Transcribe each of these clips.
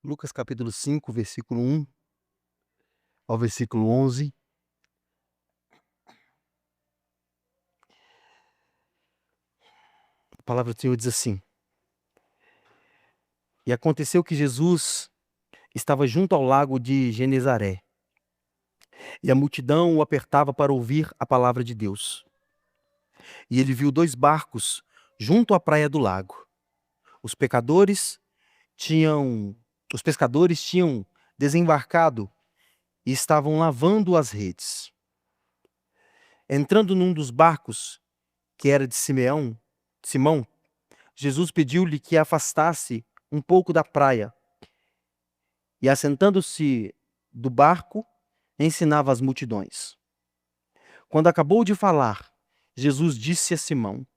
Lucas capítulo 5, versículo 1 ao versículo 11. A palavra do Senhor diz assim: E aconteceu que Jesus estava junto ao lago de Genezaré, e a multidão o apertava para ouvir a palavra de Deus. E ele viu 2 barcos junto à praia do lago. Os pecadores tinham, os pescadores tinham desembarcado e estavam lavando as redes. Entrando num dos barcos, que era de Simão, Jesus pediu-lhe que afastasse um pouco da praia, e assentando-se do barco, ensinava as multidões. Quando acabou de falar, Jesus disse a Simão: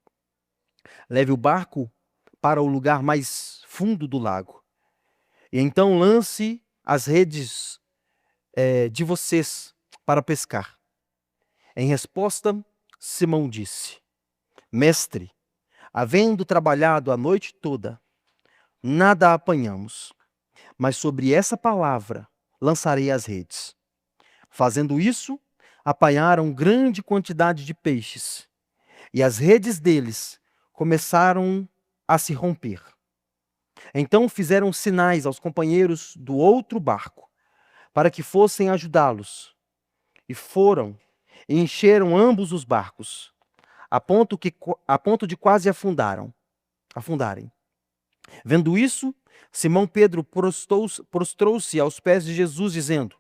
Leve o barco para o lugar mais fundo do lago, e então lance as redes de vocês para pescar. Em resposta, Simão disse: Mestre, havendo trabalhado a noite toda, nada apanhamos, mas sobre essa palavra lançarei as redes. Fazendo isso, apanharam grande quantidade de peixes, e as redes deles começaram a se romper. Então fizeram sinais aos companheiros do outro barco, para que fossem ajudá-los. E foram e encheram ambos os barcos, a ponto de quase afundarem. Vendo isso, Simão Pedro prostrou-se aos pés de Jesus, dizendo: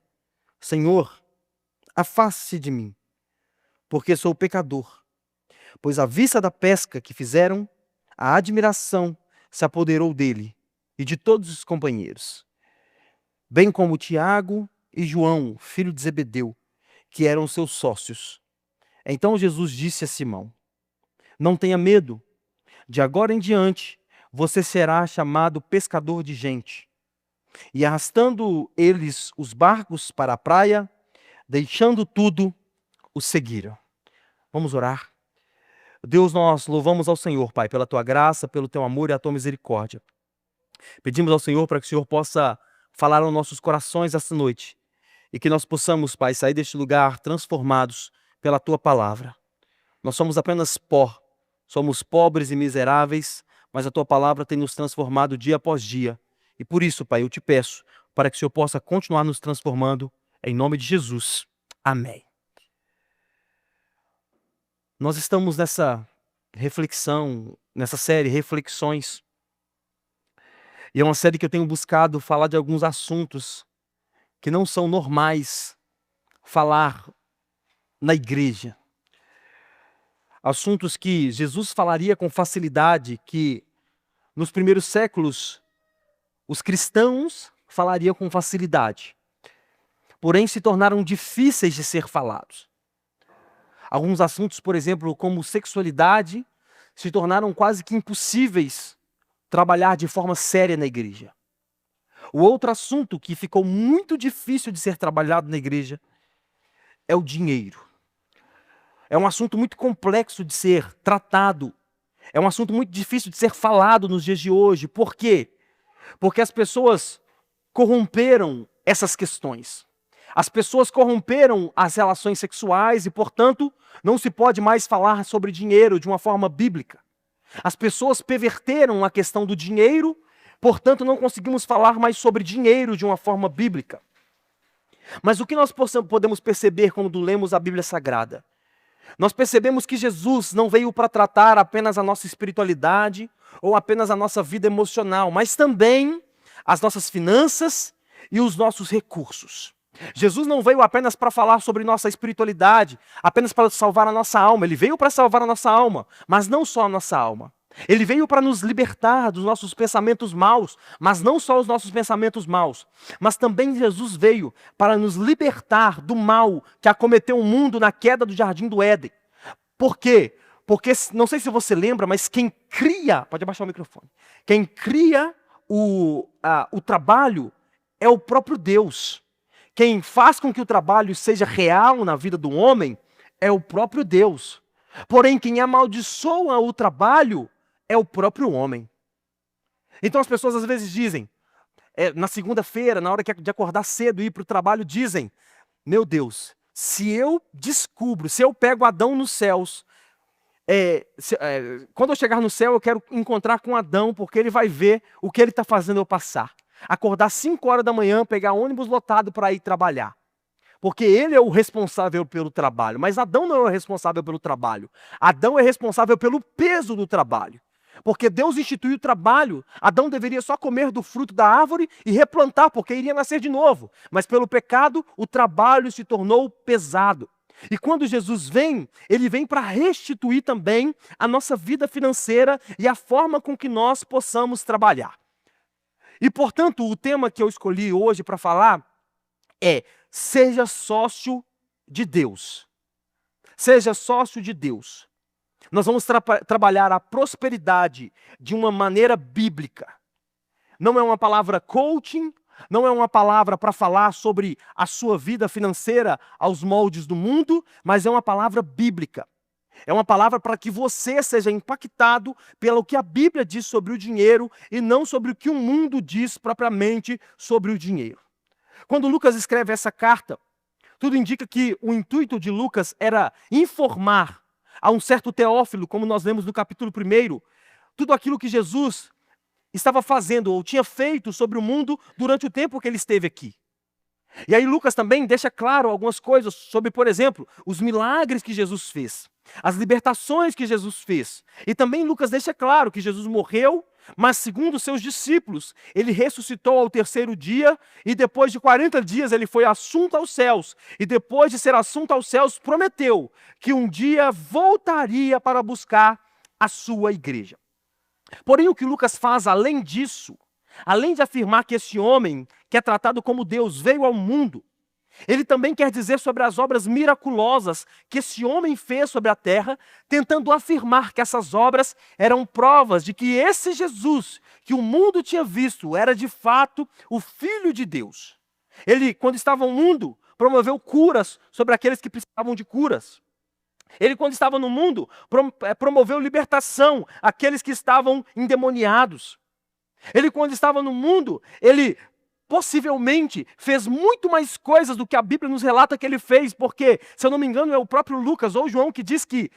Senhor, afaste-se de mim, porque sou pecador. Pois à vista da pesca que fizeram, a admiração se apoderou dele e de todos os companheiros, bem como Tiago e João, filho de Zebedeu, que eram seus sócios. Então Jesus disse a Simão: Não tenha medo, de agora em diante você será chamado pescador de gente. E arrastando eles os barcos para a praia, deixando tudo, o seguiram. Vamos orar. Deus, nós louvamos ao Senhor, Pai, pela tua graça, pelo teu amor e a tua misericórdia. Pedimos ao Senhor para que o Senhor possa falar aos nossos corações esta noite e que nós possamos, Pai, sair deste lugar transformados pela tua palavra. Nós somos apenas pó, somos pobres e miseráveis, mas a tua palavra tem nos transformado dia após dia. E por isso, Pai, eu te peço para que o Senhor possa continuar nos transformando, em nome de Jesus. Amém. Nós estamos nessa reflexão, nessa série Reflexões. E é uma série que eu tenho buscado falar de alguns assuntos que não são normais falar na igreja. Assuntos que Jesus falaria com facilidade, que nos primeiros séculos os cristãos falariam com facilidade, porém se tornaram difíceis de ser falados. Alguns assuntos, por exemplo, como sexualidade, se tornaram quase que impossíveis trabalhar de forma séria na igreja. O outro assunto que ficou muito difícil de ser trabalhado na igreja é o dinheiro. É um assunto muito complexo de ser tratado. É um assunto muito difícil de ser falado nos dias de hoje. Por quê? Porque as pessoas corromperam essas questões. As pessoas corromperam as relações sexuais e, portanto, não se pode mais falar sobre dinheiro de uma forma bíblica. As pessoas perverteram a questão do dinheiro, portanto, não conseguimos falar mais sobre dinheiro de uma forma bíblica. Mas o que nós podemos perceber quando lemos a Bíblia Sagrada? Nós percebemos que Jesus não veio para tratar apenas a nossa espiritualidade ou apenas a nossa vida emocional, mas também as nossas finanças e os nossos recursos. Jesus não veio apenas para falar sobre nossa espiritualidade, apenas para salvar a nossa alma. Ele veio para salvar a nossa alma, mas não só a nossa alma. Ele veio para nos libertar dos nossos pensamentos maus, mas não só os nossos pensamentos maus. Mas também Jesus veio para nos libertar do mal que acometeu o mundo na queda do Jardim do Éden. Por quê? Porque, não sei se você lembra, mas quem cria, pode abaixar o microfone, quem cria o trabalho é o próprio Deus. Quem faz com que o trabalho seja real na vida do homem é o próprio Deus. Porém, quem amaldiçoa o trabalho é o próprio homem. Então as pessoas às vezes dizem: na segunda-feira, na hora de acordar cedo e ir para o trabalho, dizem: meu Deus, se eu pego Adão nos céus, quando eu chegar no céu, eu quero encontrar com Adão, porque ele vai ver o que ele está fazendo eu passar. Acordar 5 horas da manhã, pegar ônibus lotado para ir trabalhar. Porque ele é o responsável pelo trabalho. Mas Adão não é o responsável pelo trabalho. Adão é responsável pelo peso do trabalho. Porque Deus instituiu o trabalho. Adão deveria só comer do fruto da árvore e replantar, porque iria nascer de novo. Mas pelo pecado, o trabalho se tornou pesado. E quando Jesus vem, ele vem para restituir também a nossa vida financeira e a forma com que nós possamos trabalhar. E, portanto, o tema que eu escolhi hoje para falar é: seja sócio de Deus. Seja sócio de Deus. Nós vamos trabalhar a prosperidade de uma maneira bíblica. Não é uma palavra coaching, não é uma palavra para falar sobre a sua vida financeira aos moldes do mundo, mas é uma palavra bíblica. É uma palavra para que você seja impactado pelo que a Bíblia diz sobre o dinheiro e não sobre o que o mundo diz propriamente sobre o dinheiro. Quando Lucas escreve essa carta, tudo indica que o intuito de Lucas era informar a um certo Teófilo, como nós lemos no capítulo 1, tudo aquilo que Jesus estava fazendo ou tinha feito sobre o mundo durante o tempo que ele esteve aqui. E aí Lucas também deixa claro algumas coisas sobre, por exemplo, os milagres que Jesus fez, as libertações que Jesus fez. E também Lucas deixa claro que Jesus morreu, mas segundo seus discípulos, ele ressuscitou ao 3º dia e depois de 40 dias ele foi assunto aos céus. E depois de ser assunto aos céus, prometeu que um dia voltaria para buscar a sua igreja. Porém, o que Lucas faz além disso, além de afirmar que esse homem, que é tratado como Deus, veio ao mundo, ele também quer dizer sobre as obras miraculosas que esse homem fez sobre a terra, tentando afirmar que essas obras eram provas de que esse Jesus, que o mundo tinha visto, era de fato o Filho de Deus. Ele, quando estava no mundo, promoveu curas sobre aqueles que precisavam de curas. Ele, quando estava no mundo, promoveu libertação àqueles que estavam endemoniados. Ele, quando estava no mundo, ele possivelmente fez muito mais coisas do que a Bíblia nos relata que ele fez, porque, se eu não me engano, é o próprio Lucas ou João que diz que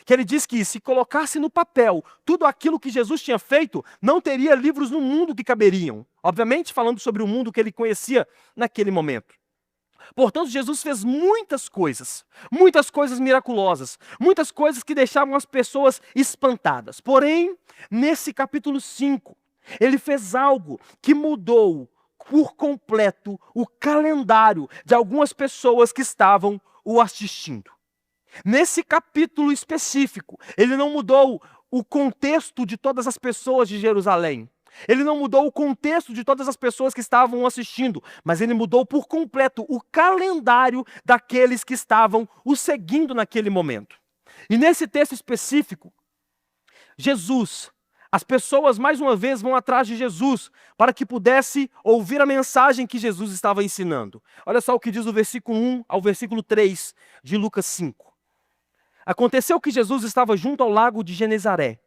ele diz que se colocasse no papel tudo aquilo que Jesus tinha feito, não teria livros no mundo que caberiam. Obviamente falando sobre o mundo que ele conhecia naquele momento. Portanto, Jesus fez muitas coisas miraculosas, muitas coisas que deixavam as pessoas espantadas. Porém, nesse capítulo 5, ele fez algo que mudou por completo o calendário de algumas pessoas que estavam o assistindo. Nesse capítulo específico, ele não mudou o contexto de todas as pessoas de Jerusalém. Ele não mudou o contexto de todas as pessoas que estavam assistindo, mas ele mudou por completo o calendário daqueles que estavam o seguindo naquele momento. E nesse texto específico, as pessoas mais uma vez vão atrás de Jesus para que pudesse ouvir a mensagem que Jesus estava ensinando. Olha só o que diz o versículo 1 ao versículo 3 de Lucas 5. Aconteceu que Jesus estava junto ao lago de Genezaré,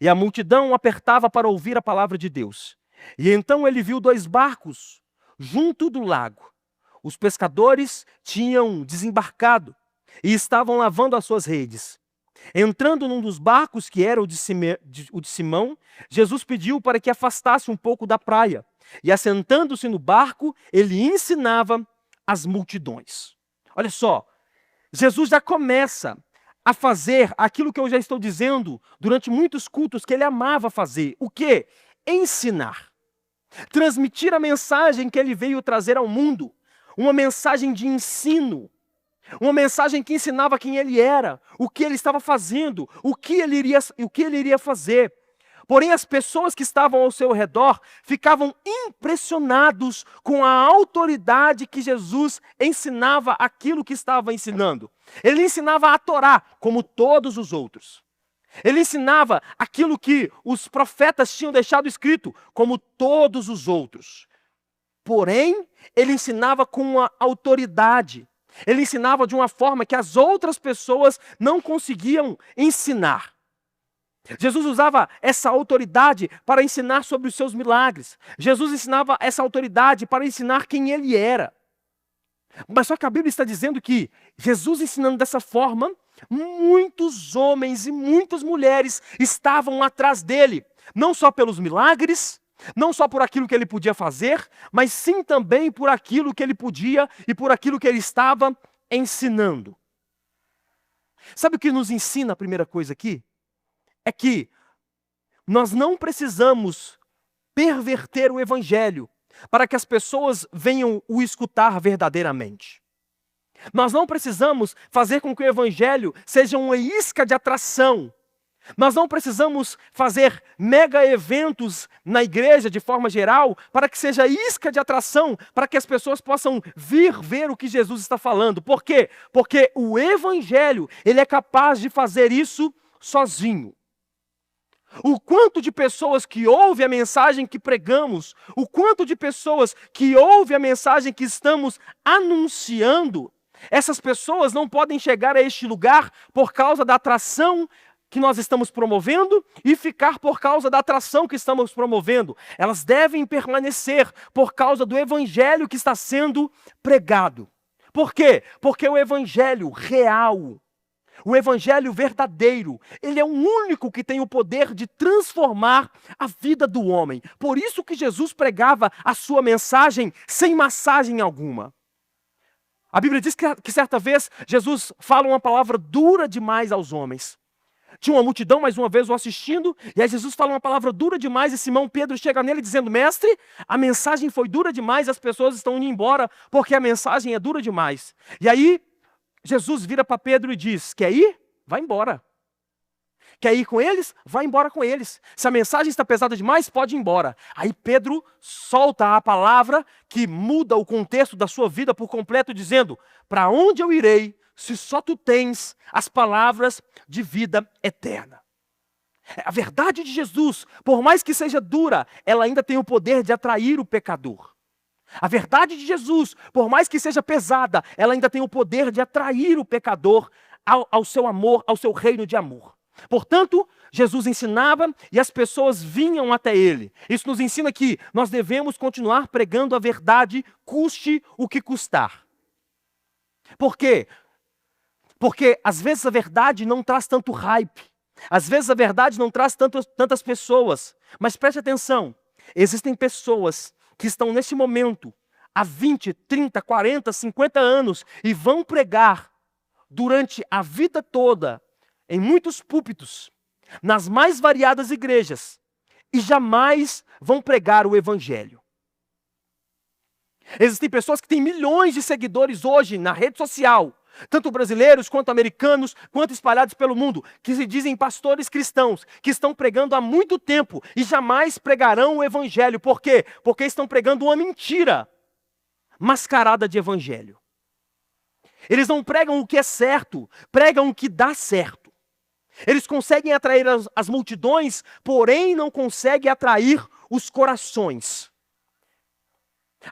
e a multidão apertava para ouvir a palavra de Deus. E então ele viu 2 barcos junto do lago. Os pescadores tinham desembarcado e estavam lavando as suas redes. Entrando num dos barcos, que era o de Simão, Jesus pediu para que afastasse um pouco da praia. E assentando-se no barco, ele ensinava as multidões. Olha só, Jesus já começa a fazer aquilo que eu já estou dizendo durante muitos cultos que ele amava fazer. O quê? Ensinar. Transmitir a mensagem que ele veio trazer ao mundo. Uma mensagem de ensino. Uma mensagem que ensinava quem ele era, o que ele estava fazendo, o que ele iria fazer. Porém, as pessoas que estavam ao seu redor ficavam impressionados com a autoridade que Jesus ensinava aquilo que estava ensinando. Ele ensinava a Torá, como todos os outros. Ele ensinava aquilo que os profetas tinham deixado escrito, como todos os outros. Porém, ele ensinava com uma autoridade. Ele ensinava de uma forma que as outras pessoas não conseguiam ensinar. Jesus usava essa autoridade para ensinar sobre os seus milagres. Jesus ensinava essa autoridade para ensinar quem ele era. Mas só que a Bíblia está dizendo que Jesus ensinando dessa forma, muitos homens e muitas mulheres estavam atrás dele. Não só pelos milagres, não só por aquilo que ele podia fazer, mas sim também por aquilo que ele podia e por aquilo que ele estava ensinando. Sabe o que nos ensina a primeira coisa aqui? É que nós não precisamos perverter o evangelho para que as pessoas venham o escutar verdadeiramente. Nós não precisamos fazer com que o evangelho seja uma isca de atração. Nós não precisamos fazer mega eventos na igreja de forma geral para que seja isca de atração, para que as pessoas possam vir ver o que Jesus está falando. Por quê? Porque o evangelho, ele é capaz de fazer isso sozinho. O quanto de pessoas que ouvem a mensagem que pregamos, o quanto de pessoas que ouvem a mensagem que estamos anunciando, essas pessoas não podem chegar a este lugar por causa da atração que nós estamos promovendo e ficar por causa da atração que estamos promovendo. Elas devem permanecer por causa do evangelho que está sendo pregado. Por quê? Porque o evangelho real, o evangelho verdadeiro, ele é o único que tem o poder de transformar a vida do homem. Por isso que Jesus pregava a sua mensagem sem massagem alguma. A Bíblia diz que certa vez Jesus fala uma palavra dura demais aos homens. Tinha uma multidão, mais uma vez, o assistindo, e aí Jesus fala uma palavra dura demais, e Simão Pedro chega nele dizendo: mestre, a mensagem foi dura demais, as pessoas estão indo embora porque a mensagem é dura demais. E aí Jesus vira para Pedro e diz: quer ir? Vai embora. Quer ir com eles? Vai embora com eles. Se a mensagem está pesada demais, pode ir embora. Aí Pedro solta a palavra que muda o contexto da sua vida por completo, dizendo: para onde eu irei se só tu tens as palavras de vida eterna? A verdade de Jesus, por mais que seja dura, ela ainda tem o poder de atrair o pecador. A verdade de Jesus, por mais que seja pesada, ela ainda tem o poder de atrair o pecador ao seu amor, ao seu reino de amor. Portanto, Jesus ensinava e as pessoas vinham até ele. Isso nos ensina que nós devemos continuar pregando a verdade, custe o que custar. Por quê? Porque às vezes a verdade não traz tanto hype. Às vezes a verdade não traz tantas pessoas. Mas preste atenção, existem pessoas que estão neste momento há 20, 30, 40, 50 anos e vão pregar durante a vida toda em muitos púlpitos, nas mais variadas igrejas, e jamais vão pregar o evangelho. Existem pessoas que têm milhões de seguidores hoje na rede social, tanto brasileiros quanto americanos, quanto espalhados pelo mundo, que se dizem pastores cristãos, que estão pregando há muito tempo e jamais pregarão o evangelho. Por quê? Porque estão pregando uma mentira mascarada de evangelho. Eles não pregam o que é certo, pregam o que dá certo. Eles conseguem atrair as multidões, porém não conseguem atrair os corações.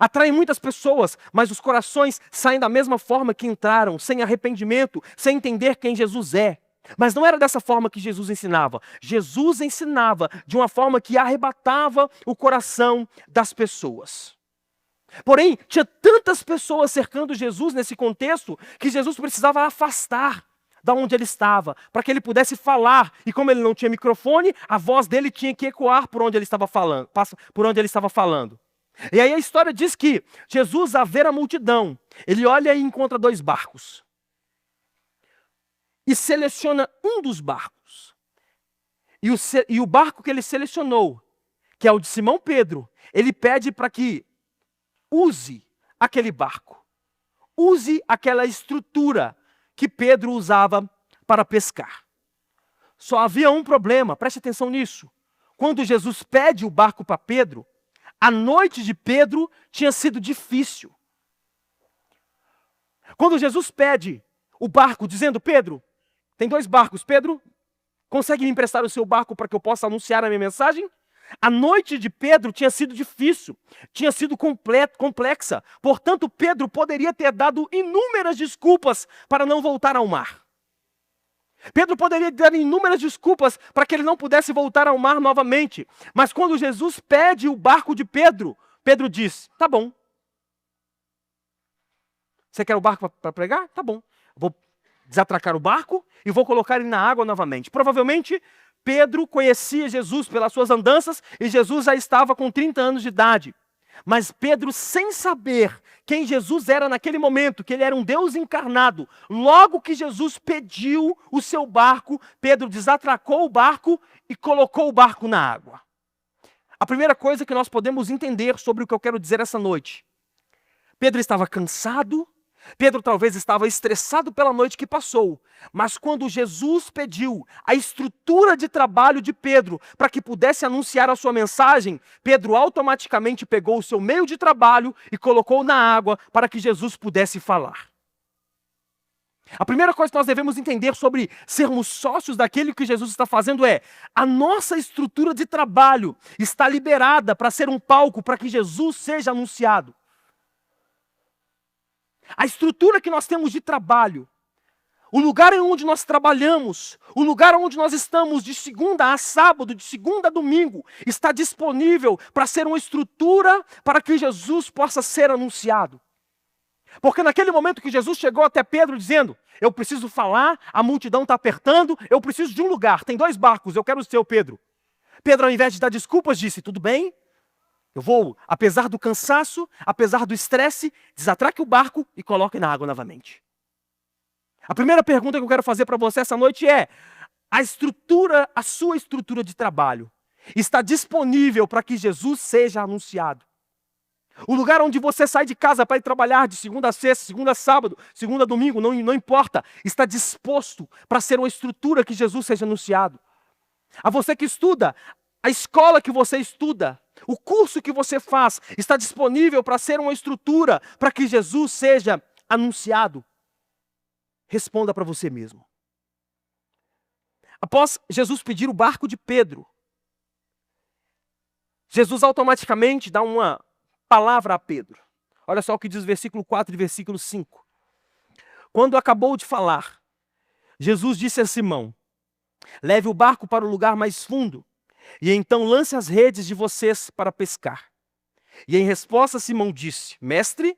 Atraem muitas pessoas, mas os corações saem da mesma forma que entraram, sem arrependimento, sem entender quem Jesus é. Mas não era dessa forma que Jesus ensinava. Jesus ensinava de uma forma que arrebatava o coração das pessoas. Porém, tinha tantas pessoas cercando Jesus nesse contexto, que Jesus precisava afastar da onde ele estava, para que ele pudesse falar. E como ele não tinha microfone, a voz dele tinha que ecoar por onde ele estava falando. E aí a história diz que Jesus, a ver a multidão, ele olha e encontra 2 barcos. E seleciona um dos barcos. E o barco que ele selecionou, que é o de Simão Pedro, ele pede para que use aquele barco. Use aquela estrutura que Pedro usava para pescar. Só havia um problema, preste atenção nisso. Quando Jesus pede o barco para Pedro, a noite de Pedro tinha sido difícil. Quando Jesus pede o barco, dizendo: Pedro, tem 2 barcos, Pedro, consegue me emprestar o seu barco para que eu possa anunciar a minha mensagem? A noite de Pedro tinha sido difícil, tinha sido complexa. Portanto, Pedro poderia ter dado inúmeras desculpas para não voltar ao mar. Pedro poderia dar inúmeras desculpas para que ele não pudesse voltar ao mar novamente. Mas quando Jesus pede o barco de Pedro, Pedro diz, tá bom. Você quer o barco para pregar? Tá bom. Vou desatracar o barco e vou colocar ele na água novamente. Provavelmente, Pedro conhecia Jesus pelas suas andanças e Jesus já estava com 30 anos de idade. Mas Pedro, sem saber quem Jesus era naquele momento, que ele era um Deus encarnado, logo que Jesus pediu o seu barco, Pedro desatracou o barco e colocou o barco na água. A primeira coisa que nós podemos entender sobre o que eu quero dizer essa noite: Pedro estava cansado, Pedro talvez estava estressado pela noite que passou, mas quando Jesus pediu a estrutura de trabalho de Pedro para que pudesse anunciar a sua mensagem, Pedro automaticamente pegou o seu meio de trabalho e colocou na água para que Jesus pudesse falar. A primeira coisa que nós devemos entender sobre sermos sócios daquele que Jesus está fazendo é: a nossa estrutura de trabalho está liberada para ser um palco para que Jesus seja anunciado. A estrutura que nós temos de trabalho, o lugar em onde nós trabalhamos, o lugar onde nós estamos de segunda a sábado, de segunda a domingo, está disponível para ser uma estrutura para que Jesus possa ser anunciado. Porque naquele momento que Jesus chegou até Pedro dizendo, eu preciso falar, a multidão está apertando, eu preciso de um lugar, tem 2 barcos, eu quero o seu, Pedro. Pedro, ao invés de dar desculpas, disse, tudo bem, eu vou, apesar do cansaço, apesar do estresse, desatraque o barco e coloque na água novamente. A primeira pergunta que eu quero fazer para você essa noite é, a sua estrutura de trabalho está disponível para que Jesus seja anunciado? O lugar onde você sai de casa para ir trabalhar de segunda a sexta, segunda a sábado, segunda a domingo, não importa, está disposto para ser uma estrutura que Jesus seja anunciado. A você que estuda, a escola que você estuda, o curso que você faz, está disponível para ser uma estrutura para que Jesus seja anunciado? Responda para você mesmo. Após Jesus pedir o barco de Pedro, Jesus automaticamente dá uma palavra a Pedro. Olha só o que diz o versículo 4 e versículo 5. Quando acabou de falar, Jesus disse a Simão, leve o barco para o lugar mais fundo, e então lance as redes de vocês para pescar. E em resposta Simão disse, mestre,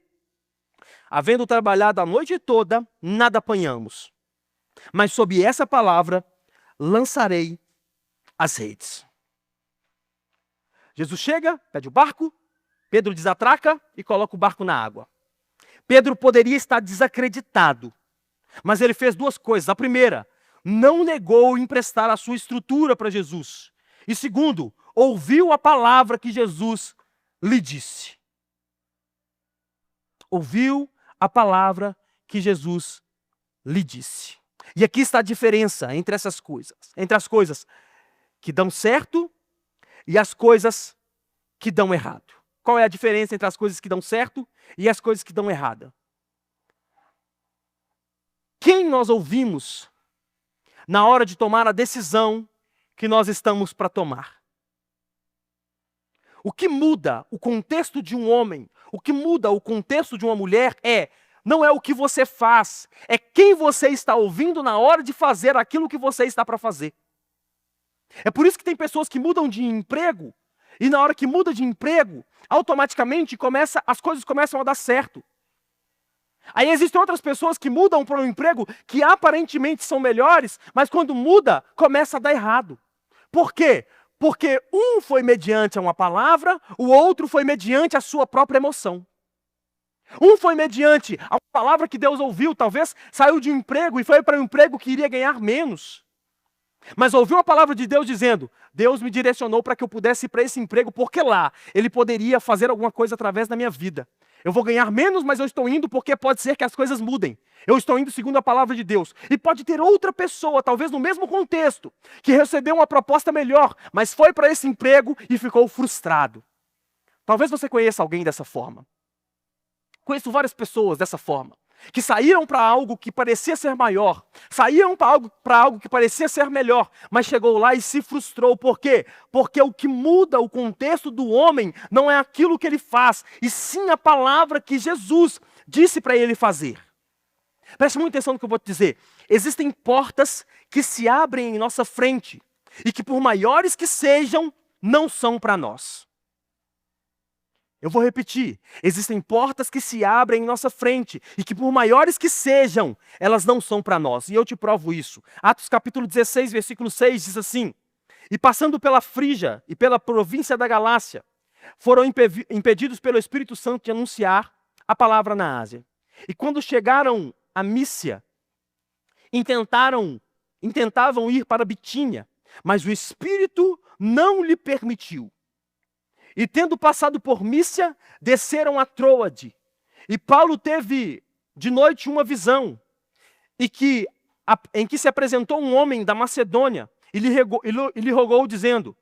havendo trabalhado a noite toda, nada apanhamos. Mas sob essa palavra, lançarei as redes. Jesus chega, pede o barco, Pedro desatraca e coloca o barco na água. Pedro poderia estar desacreditado, mas ele fez 2 coisas. A primeira, não negou emprestar a sua estrutura para Jesus. E segundo, ouviu a palavra que Jesus lhe disse. Ouviu a palavra que Jesus lhe disse. E aqui está a diferença entre essas coisas. Entre as coisas que dão certo e as coisas que dão errado. Qual é a diferença entre as coisas que dão certo e as coisas que dão errado? Quem nós ouvimos na hora de tomar a decisão que nós estamos para tomar? O que muda o contexto de um homem, o que muda o contexto de uma mulher não é o que você faz, é quem você está ouvindo na hora de fazer aquilo que você está para fazer. É por isso que tem pessoas que mudam de emprego, e na hora que muda de emprego, automaticamente as coisas começam a dar certo. Aí existem outras pessoas que mudam para um emprego que aparentemente são melhores, mas quando muda, começa a dar errado. Por quê? Porque um foi mediante a uma palavra, o outro foi mediante a sua própria emoção. Um foi mediante a uma palavra que Deus ouviu, talvez saiu de um emprego e foi para um emprego que iria ganhar menos. Mas ouviu a palavra de Deus dizendo, Deus me direcionou para que eu pudesse ir para esse emprego, porque lá Ele poderia fazer alguma coisa através da minha vida. Eu vou ganhar menos, mas eu estou indo porque pode ser que as coisas mudem. Eu estou indo segundo a palavra de Deus. E pode ter outra pessoa, talvez no mesmo contexto, que recebeu uma proposta melhor, mas foi para esse emprego e ficou frustrado. Talvez você conheça alguém dessa forma. Conheço várias pessoas dessa forma, que saíram para algo que parecia ser maior, saíram para algo que parecia ser melhor, mas chegou lá e se frustrou. Por quê? Porque o que muda o contexto do homem não é aquilo que ele faz, e sim a palavra que Jesus disse para ele fazer. Preste muita atenção no que eu vou te dizer. Existem portas que se abrem em nossa frente e que, por maiores que sejam, não são para nós. Eu vou repetir. Existem portas que se abrem em nossa frente e que, por maiores que sejam, elas não são para nós. E eu te provo isso. Atos capítulo 16, versículo 6 diz assim: E passando pela Frígia e pela província da Galácia, foram impedidos pelo Espírito Santo de anunciar a palavra na Ásia. E quando chegaram a Mísia, intentavam ir para Bitínia, mas o Espírito não lhe permitiu. E tendo passado por Mísia, desceram a Troade. E Paulo teve de noite uma visão, em que se apresentou um homem da Macedônia, e lhe rogou dizendo: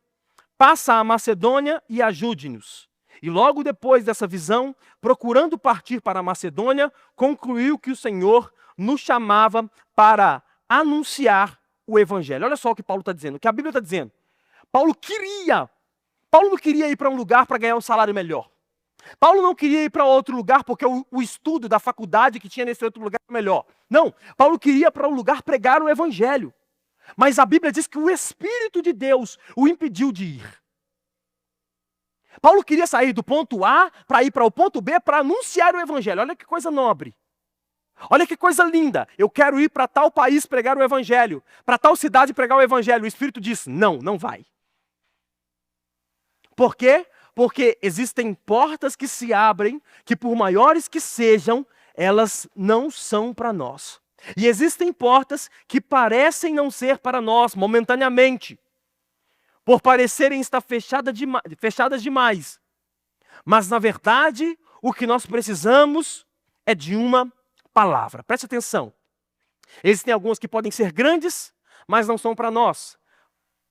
passa a Macedônia e ajude-nos. E logo depois dessa visão, procurando partir para a Macedônia, concluiu que o Senhor nos chamava para anunciar o Evangelho. Olha só o que Paulo está dizendo, o que a Bíblia está dizendo. Paulo não queria ir para um lugar para ganhar um salário melhor. Paulo não queria ir para outro lugar porque o estudo da faculdade que tinha nesse outro lugar era melhor. Não, Paulo queria ir para um lugar pregar o Evangelho. Mas a Bíblia diz que o Espírito de Deus o impediu de ir. Paulo queria sair do ponto A para ir para o ponto B para anunciar o Evangelho. Olha que coisa nobre. Olha que coisa linda. Eu quero ir para tal país pregar o Evangelho. Para tal cidade pregar o Evangelho. O Espírito diz: não, não vai. Por quê? Porque existem portas que se abrem, que por maiores que sejam, elas não são para nós. E existem portas que parecem não ser para nós momentaneamente, por parecerem estar fechadas demais. Mas, na verdade, o que nós precisamos é de uma palavra. Preste atenção. Existem algumas que podem ser grandes, mas não são para nós.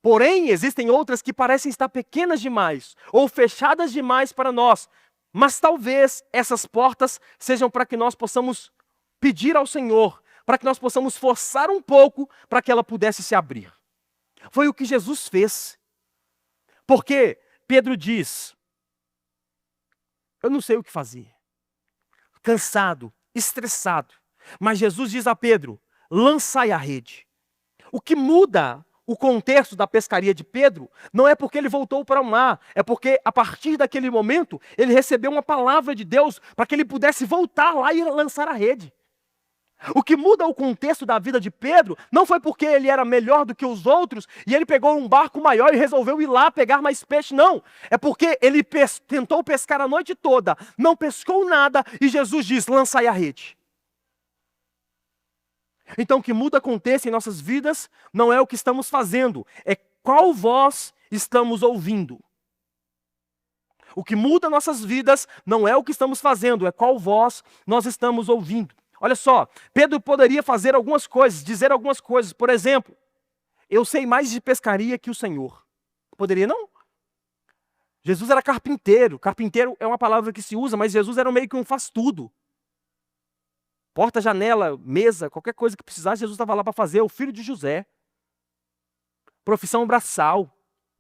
Porém, existem outras que parecem estar pequenas demais ou fechadas demais para nós. Mas talvez essas portas sejam para que nós possamos pedir ao Senhor, para que nós possamos forçar um pouco para que ela pudesse se abrir. Foi o que Jesus fez. Porque Pedro diz: eu não sei o que fazer. Cansado, estressado. Mas Jesus diz a Pedro: lançai a rede. O que muda o contexto da pescaria de Pedro não é porque ele voltou para o mar, é porque a partir daquele momento ele recebeu uma palavra de Deus para que ele pudesse voltar lá e lançar a rede. O que muda o contexto da vida de Pedro não foi porque ele era melhor do que os outros e ele pegou um barco maior e resolveu ir lá pegar mais peixe, não. É porque ele tentou pescar a noite toda, não pescou nada e Jesus diz: lançai a rede. Então o que muda o contexto em nossas vidas não é o que estamos fazendo, é qual voz estamos ouvindo. O que muda nossas vidas não é o que estamos fazendo, é qual voz nós estamos ouvindo. Olha só, Pedro poderia fazer algumas coisas, dizer algumas coisas. Por exemplo, eu sei mais de pescaria que o Senhor. Poderia não? Jesus era carpinteiro. Carpinteiro é uma palavra que se usa, mas Jesus era meio que um faz-tudo. Porta, janela, mesa, qualquer coisa que precisasse, Jesus estava lá para fazer. O filho de José. Profissão braçal.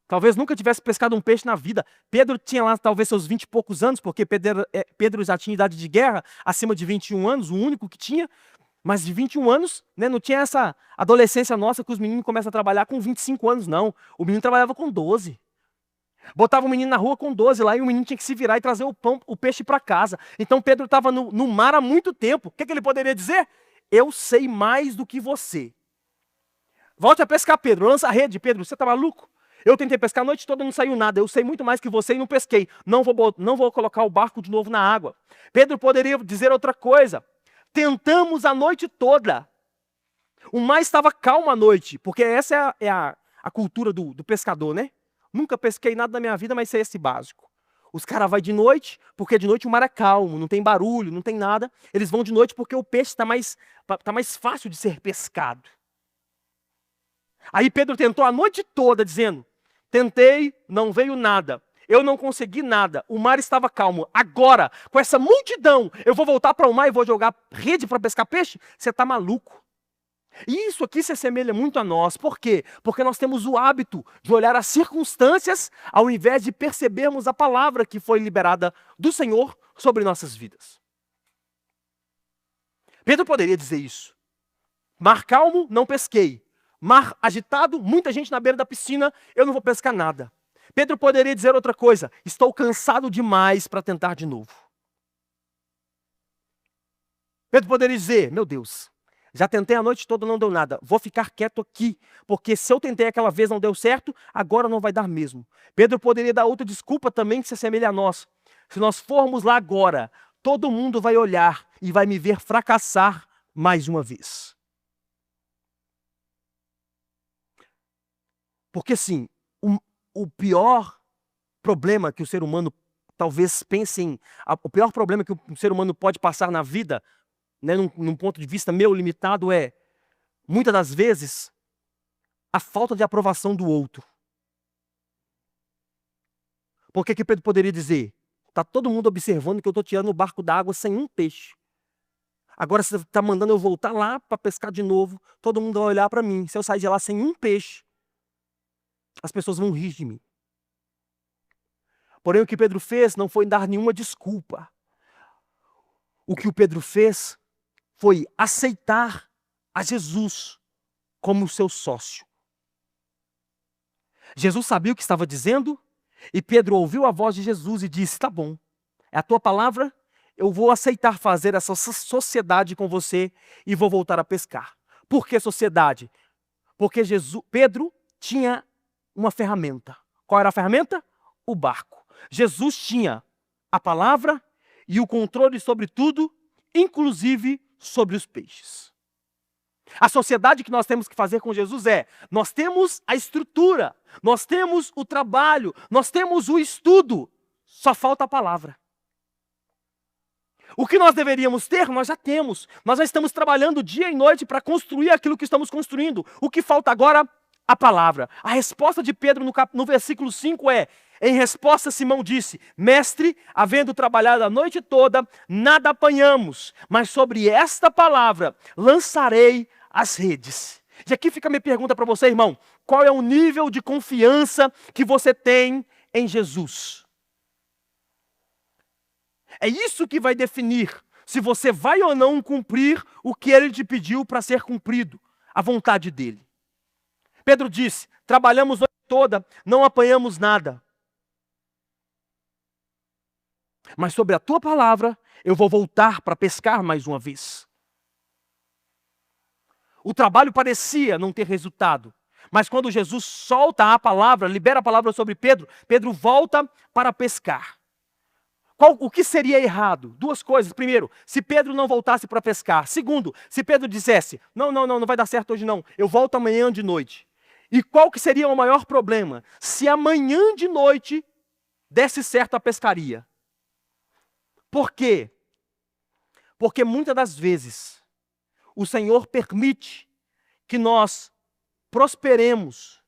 Talvez nunca tivesse pescado um peixe na vida. Pedro tinha lá talvez seus 20 e poucos anos, porque Pedro já tinha idade de guerra, acima de 21 anos, o único que tinha. Mas de 21 anos, né, não tinha essa adolescência nossa que os meninos começam a trabalhar com 25 anos, não. O menino trabalhava com 12. Botava o menino na rua com 12 lá e o menino tinha que se virar e trazer o peixe para casa. Então Pedro estava no mar há muito tempo. O que ele poderia dizer? Eu sei mais do que você. Volte a pescar, Pedro. Lança a rede, Pedro. Você está maluco? Eu tentei pescar a noite toda e não saiu nada. Eu sei muito mais que você e não pesquei. Não vou colocar o barco de novo na água. Pedro poderia dizer outra coisa. Tentamos a noite toda. O mar estava calmo à noite, porque essa é a cultura do pescador, né? Nunca pesquei nada na minha vida, mas sei esse básico. Os caras vão de noite, porque de noite o mar é calmo, não tem barulho, não tem nada. Eles vão de noite porque o peixe está mais fácil de ser pescado. Aí Pedro tentou a noite toda, dizendo: tentei, não veio nada. Eu não consegui nada. O mar estava calmo. Agora, com essa multidão, eu vou voltar para o mar e vou jogar rede para pescar peixe? Você está maluco. E isso aqui se assemelha muito a nós. Por quê? Porque nós temos o hábito de olhar as circunstâncias ao invés de percebermos a palavra que foi liberada do Senhor sobre nossas vidas. Pedro poderia dizer isso. Mar calmo, não pesquei. Mar agitado, muita gente na beira da piscina, eu não vou pescar nada. Pedro poderia dizer outra coisa. Estou cansado demais para tentar de novo. Pedro poderia dizer, meu Deus, já tentei a noite toda, não deu nada. Vou ficar quieto aqui, porque se eu tentei aquela vez não deu certo, agora não vai dar mesmo. Pedro poderia dar outra desculpa também que se assemelha a nós. Se nós formos lá agora, todo mundo vai olhar e vai me ver fracassar mais uma vez. Porque sim, o pior problema que o ser humano talvez pense em... O pior problema que o ser humano pode passar na vida, né, num ponto de vista meu limitado, é, muitas das vezes, a falta de aprovação do outro. Por que Pedro poderia dizer? Está todo mundo observando que eu estou tirando o barco da água sem um peixe. Agora você está mandando eu voltar lá para pescar de novo, todo mundo vai olhar para mim. Se eu sair de lá sem um peixe, as pessoas vão rir de mim. Porém, o que Pedro fez não foi dar nenhuma desculpa. O que o Pedro fez foi aceitar a Jesus como seu sócio. Jesus sabia o que estava dizendo e Pedro ouviu a voz de Jesus e disse, tá bom, é a tua palavra, eu vou aceitar fazer essa sociedade com você e vou voltar a pescar. Por que sociedade? Porque Pedro tinha uma ferramenta. Qual era a ferramenta? O barco. Jesus tinha a palavra e o controle sobre tudo, inclusive sobre os peixes. A sociedade que nós temos que fazer com Jesus é, nós temos a estrutura, nós temos o trabalho, nós temos o estudo, só falta a palavra. O que nós deveríamos ter, nós já temos. Nós já estamos trabalhando dia e noite para construir aquilo que estamos construindo. O que falta agora? A palavra. A resposta de Pedro no versículo 5 é, em resposta Simão disse, mestre, havendo trabalhado a noite toda, nada apanhamos, mas sobre esta palavra lançarei as redes. E aqui fica a minha pergunta para você, irmão. Qual é o nível de confiança que você tem em Jesus? É isso que vai definir se você vai ou não cumprir o que ele te pediu para ser cumprido, a vontade dele. Pedro disse, trabalhamos a noite toda, não apanhamos nada. Mas sobre a tua palavra, eu vou voltar para pescar mais uma vez. O trabalho parecia não ter resultado. Mas quando Jesus solta a palavra, libera a palavra sobre Pedro, Pedro volta para pescar. O que seria errado? Duas coisas. Primeiro, se Pedro não voltasse para pescar. Segundo, se Pedro dissesse, não vai dar certo hoje não, eu volto amanhã de noite. E qual que seria o maior problema? Se amanhã de noite desse certo a pescaria. Por quê? Porque muitas das vezes o Senhor permite que nós prosperemos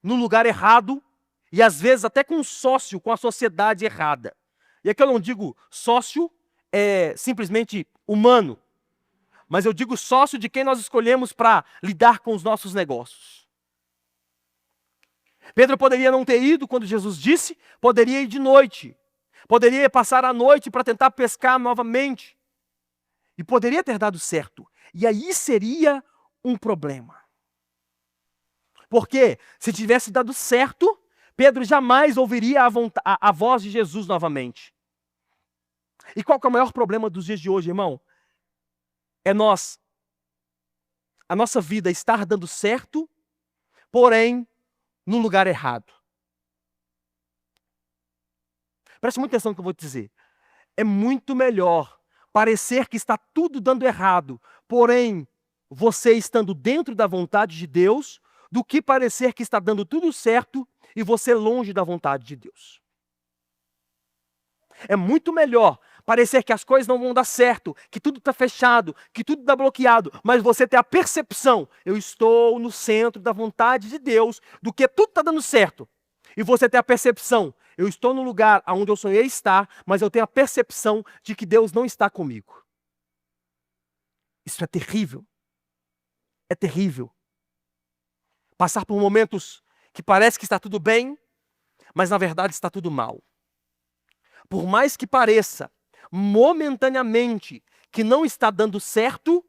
no lugar errado e às vezes até com um sócio, com a sociedade errada. E aqui eu não digo sócio simplesmente humano, mas eu digo sócio de quem nós escolhemos para lidar com os nossos negócios. Pedro poderia não ter ido quando Jesus disse, poderia ir de noite. Poderia passar a noite para tentar pescar novamente. E poderia ter dado certo. E aí seria um problema. Porque se tivesse dado certo, Pedro jamais ouviria a voz de Jesus novamente. E qual que é o maior problema dos dias de hoje, irmão? É a nossa vida estar dando certo, porém, no lugar errado. Preste muita atenção no que eu vou te dizer. É muito melhor parecer que está tudo dando errado, porém, você estando dentro da vontade de Deus, do que parecer que está dando tudo certo e você longe da vontade de Deus. É muito melhor parecer que as coisas não vão dar certo, que tudo está fechado, que tudo está bloqueado, mas você ter a percepção, eu estou no centro da vontade de Deus, do que tudo está dando certo. E você ter a percepção, eu estou no lugar onde eu sonhei estar, mas eu tenho a percepção de que Deus não está comigo. Isso é terrível. É terrível. Passar por momentos que parece que está tudo bem, mas na verdade está tudo mal. Por mais que pareça momentaneamente que não está dando certo,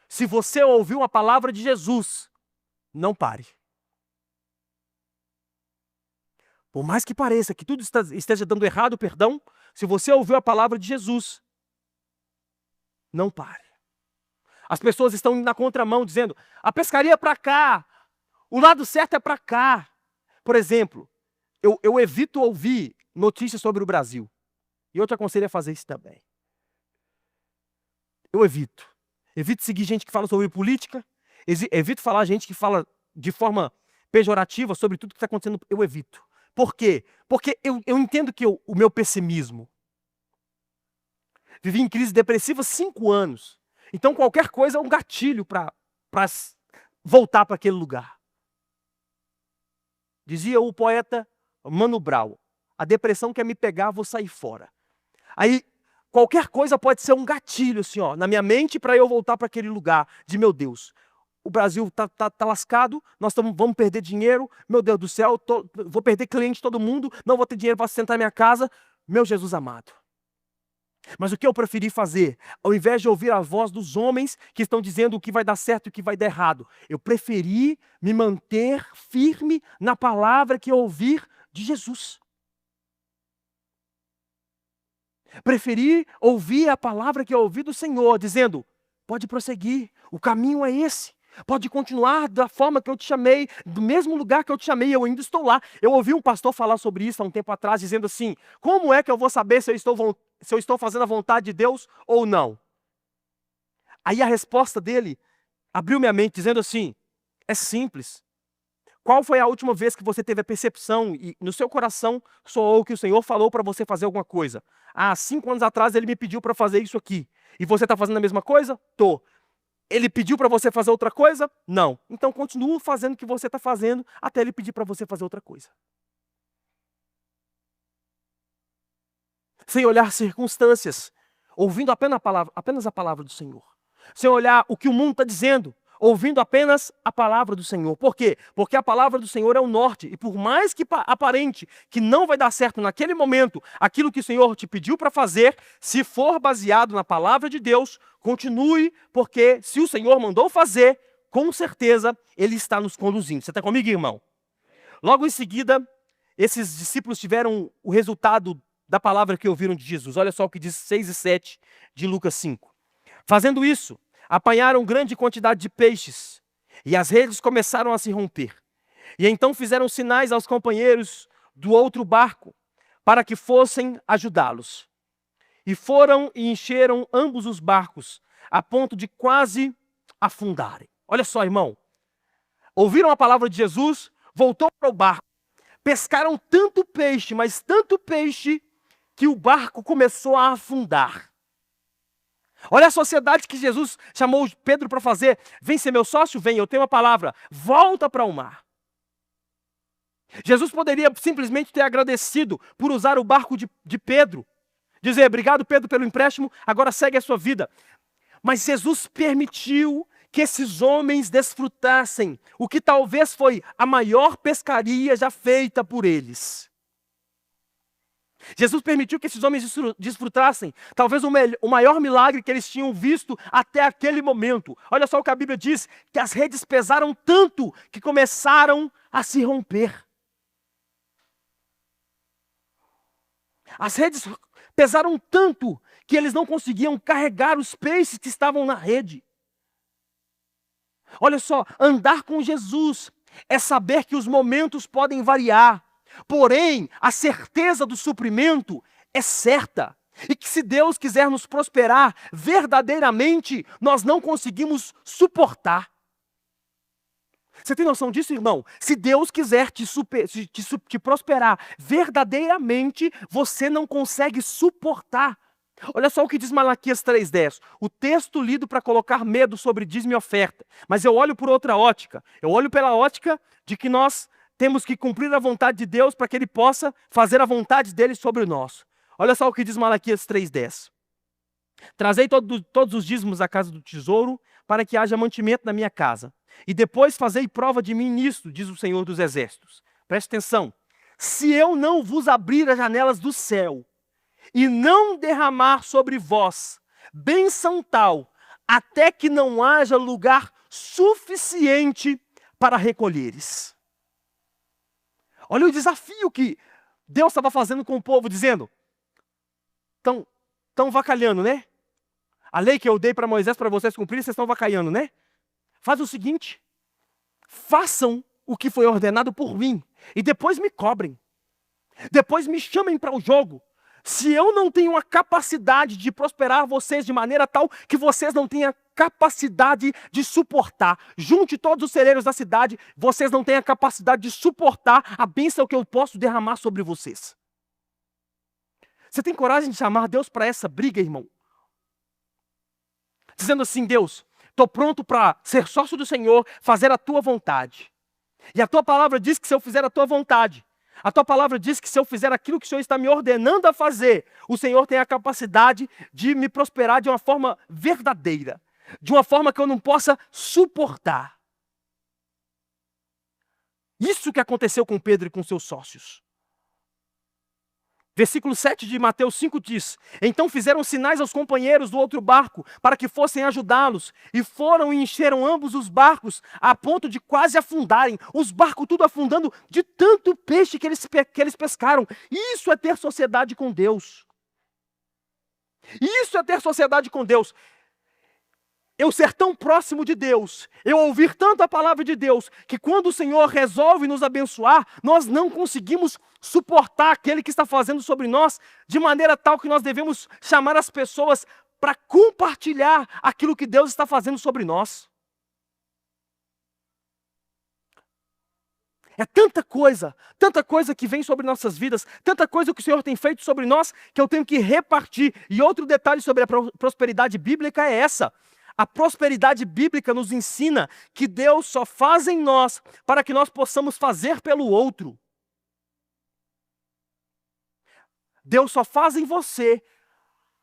se você ouviu a palavra de Jesus, não pare. Por mais que pareça que tudo esteja dando errado, perdão, se você ouviu a palavra de Jesus, não pare. As pessoas estão indo na contramão, dizendo, a pescaria é para cá, o lado certo é para cá. Por exemplo, eu evito ouvir notícias sobre o Brasil. E eu te aconselho a fazer isso também. Eu evito. Evito seguir gente que fala sobre política, evito falar gente que fala de forma pejorativa sobre tudo que está acontecendo. Eu evito. Por quê? Porque eu entendo que o meu pessimismo. Vivi em crise depressiva 5 anos. Então qualquer coisa é um gatilho para voltar para aquele lugar. Dizia o poeta Mano Brown, a depressão quer me pegar, vou sair fora. Aí qualquer coisa pode ser um gatilho assim, ó, na minha mente para eu voltar para aquele lugar de meu Deus. O Brasil tá lascado, nós vamos perder dinheiro, meu Deus do céu, vou perder cliente todo mundo, não vou ter dinheiro para sustentar minha casa, meu Jesus amado. Mas o que eu preferi fazer? Ao invés de ouvir a voz dos homens que estão dizendo o que vai dar certo e o que vai dar errado, eu preferi me manter firme na palavra que eu ouvir de Jesus. Preferi ouvir a palavra que eu ouvi do Senhor, dizendo, pode prosseguir, o caminho é esse. Pode continuar da forma que eu te chamei, do mesmo lugar que eu te chamei, eu ainda estou lá. Eu ouvi um pastor falar sobre isso há um tempo atrás, dizendo assim, como é que eu vou saber se eu estou fazendo a vontade de Deus ou não? Aí a resposta dele abriu minha mente, dizendo assim, é simples. Qual foi a última vez que você teve a percepção e no seu coração soou que o Senhor falou para você fazer alguma coisa? 5 anos atrás ele me pediu para fazer isso aqui. E você está fazendo a mesma coisa? Tô. Ele pediu para você fazer outra coisa? Não. Então continua fazendo o que você está fazendo até ele pedir para você fazer outra coisa. Sem olhar circunstâncias, ouvindo apenas a palavra do Senhor. Sem olhar o que o mundo está dizendo, ouvindo apenas a palavra do Senhor. Por quê? Porque a palavra do Senhor é o norte. E por mais que aparente que não vai dar certo naquele momento, aquilo que o Senhor te pediu para fazer, se for baseado na palavra de Deus, continue, porque se o Senhor mandou fazer, com certeza Ele está nos conduzindo. Você está comigo, irmão? Logo em seguida, esses discípulos tiveram o resultado da palavra que ouviram de Jesus. Olha só o que diz 6 e 7 de Lucas 5. Fazendo isso, apanharam grande quantidade de peixes, e as redes começaram a se romper. E então fizeram sinais aos companheiros do outro barco, para que fossem ajudá-los. E foram e encheram ambos os barcos, a ponto de quase afundarem. Olha só, irmão. Ouviram a palavra de Jesus, voltou para o barco. Pescaram tanto peixe, mas tanto peixe, que o barco começou a afundar. Olha a sociedade que Jesus chamou Pedro para fazer. Vem ser meu sócio? Vem, eu tenho uma palavra. Volta para o mar. Jesus poderia simplesmente ter agradecido por usar o barco de Pedro. Dizer, obrigado Pedro pelo empréstimo, agora segue a sua vida. Mas Jesus permitiu que esses homens desfrutassem o que talvez foi a maior pescaria já feita por eles. Jesus permitiu que esses homens desfrutassem talvez o maior milagre que eles tinham visto até aquele momento. Olha só o que a Bíblia diz, que as redes pesaram tanto que começaram a se romper. As redes pesaram tanto que eles não conseguiam carregar os peixes que estavam na rede. Olha só, andar com Jesus é saber que os momentos podem variar. Porém, a certeza do suprimento é certa. E que se Deus quiser nos prosperar verdadeiramente, nós não conseguimos suportar. Você tem noção disso, irmão? Se Deus quiser te prosperar verdadeiramente, você não consegue suportar. Olha só o que diz Malaquias 3,10. O texto lido para colocar medo sobre dízimo e oferta. Mas eu olho por outra ótica. Eu olho pela ótica de que nós temos que cumprir a vontade de Deus para que Ele possa fazer a vontade dEle sobre nós. Olha só o que diz Malaquias 3,10. Trazei todos os dízimos à casa do tesouro, para que haja mantimento na minha casa. E depois fazei prova de mim nisto, diz o Senhor dos Exércitos. Preste atenção. Se eu não vos abrir as janelas do céu, e não derramar sobre vós bênção tal, até que não haja lugar suficiente para recolheres. Olha o desafio que Deus estava fazendo com o povo, dizendo: estão vacalhando, né? A lei que eu dei para Moisés para vocês cumprirem, vocês estão vacalhando, né? Faz o seguinte, façam o que foi ordenado por mim e depois me cobrem. Depois me chamem para o jogo. Se eu não tenho a capacidade de prosperar vocês de maneira tal que vocês não tenham capacidade de suportar, junte todos os celeiros da cidade, vocês não têm a capacidade de suportar a bênção que eu posso derramar sobre vocês. Você tem coragem de chamar Deus para essa briga, irmão? Dizendo assim: Deus, estou pronto para ser sócio do Senhor, fazer a tua vontade. E a tua palavra diz que se eu fizer a tua vontade, a tua palavra diz que se eu fizer aquilo que o Senhor está me ordenando a fazer, o Senhor tem a capacidade de me prosperar de uma forma verdadeira, de uma forma que eu não possa suportar. Isso que aconteceu com Pedro e com seus sócios. Versículo 7 de Mateus 5 diz: então fizeram sinais aos companheiros do outro barco para que fossem ajudá-los, e foram e encheram ambos os barcos a ponto de quase afundarem, os barcos tudo afundando de tanto peixe que eles pescaram. Isso é ter sociedade com Deus. Isso é ter sociedade com Deus. Eu ser tão próximo de Deus, eu ouvir tanto a palavra de Deus, que quando o Senhor resolve nos abençoar, nós não conseguimos suportar aquele que está fazendo sobre nós, de maneira tal que nós devemos chamar as pessoas para compartilhar aquilo que Deus está fazendo sobre nós. É tanta coisa que vem sobre nossas vidas, tanta coisa que o Senhor tem feito sobre nós, que eu tenho que repartir. E outro detalhe sobre a prosperidade bíblica é essa. A prosperidade bíblica nos ensina que Deus só faz em nós para que nós possamos fazer pelo outro. Deus só faz em você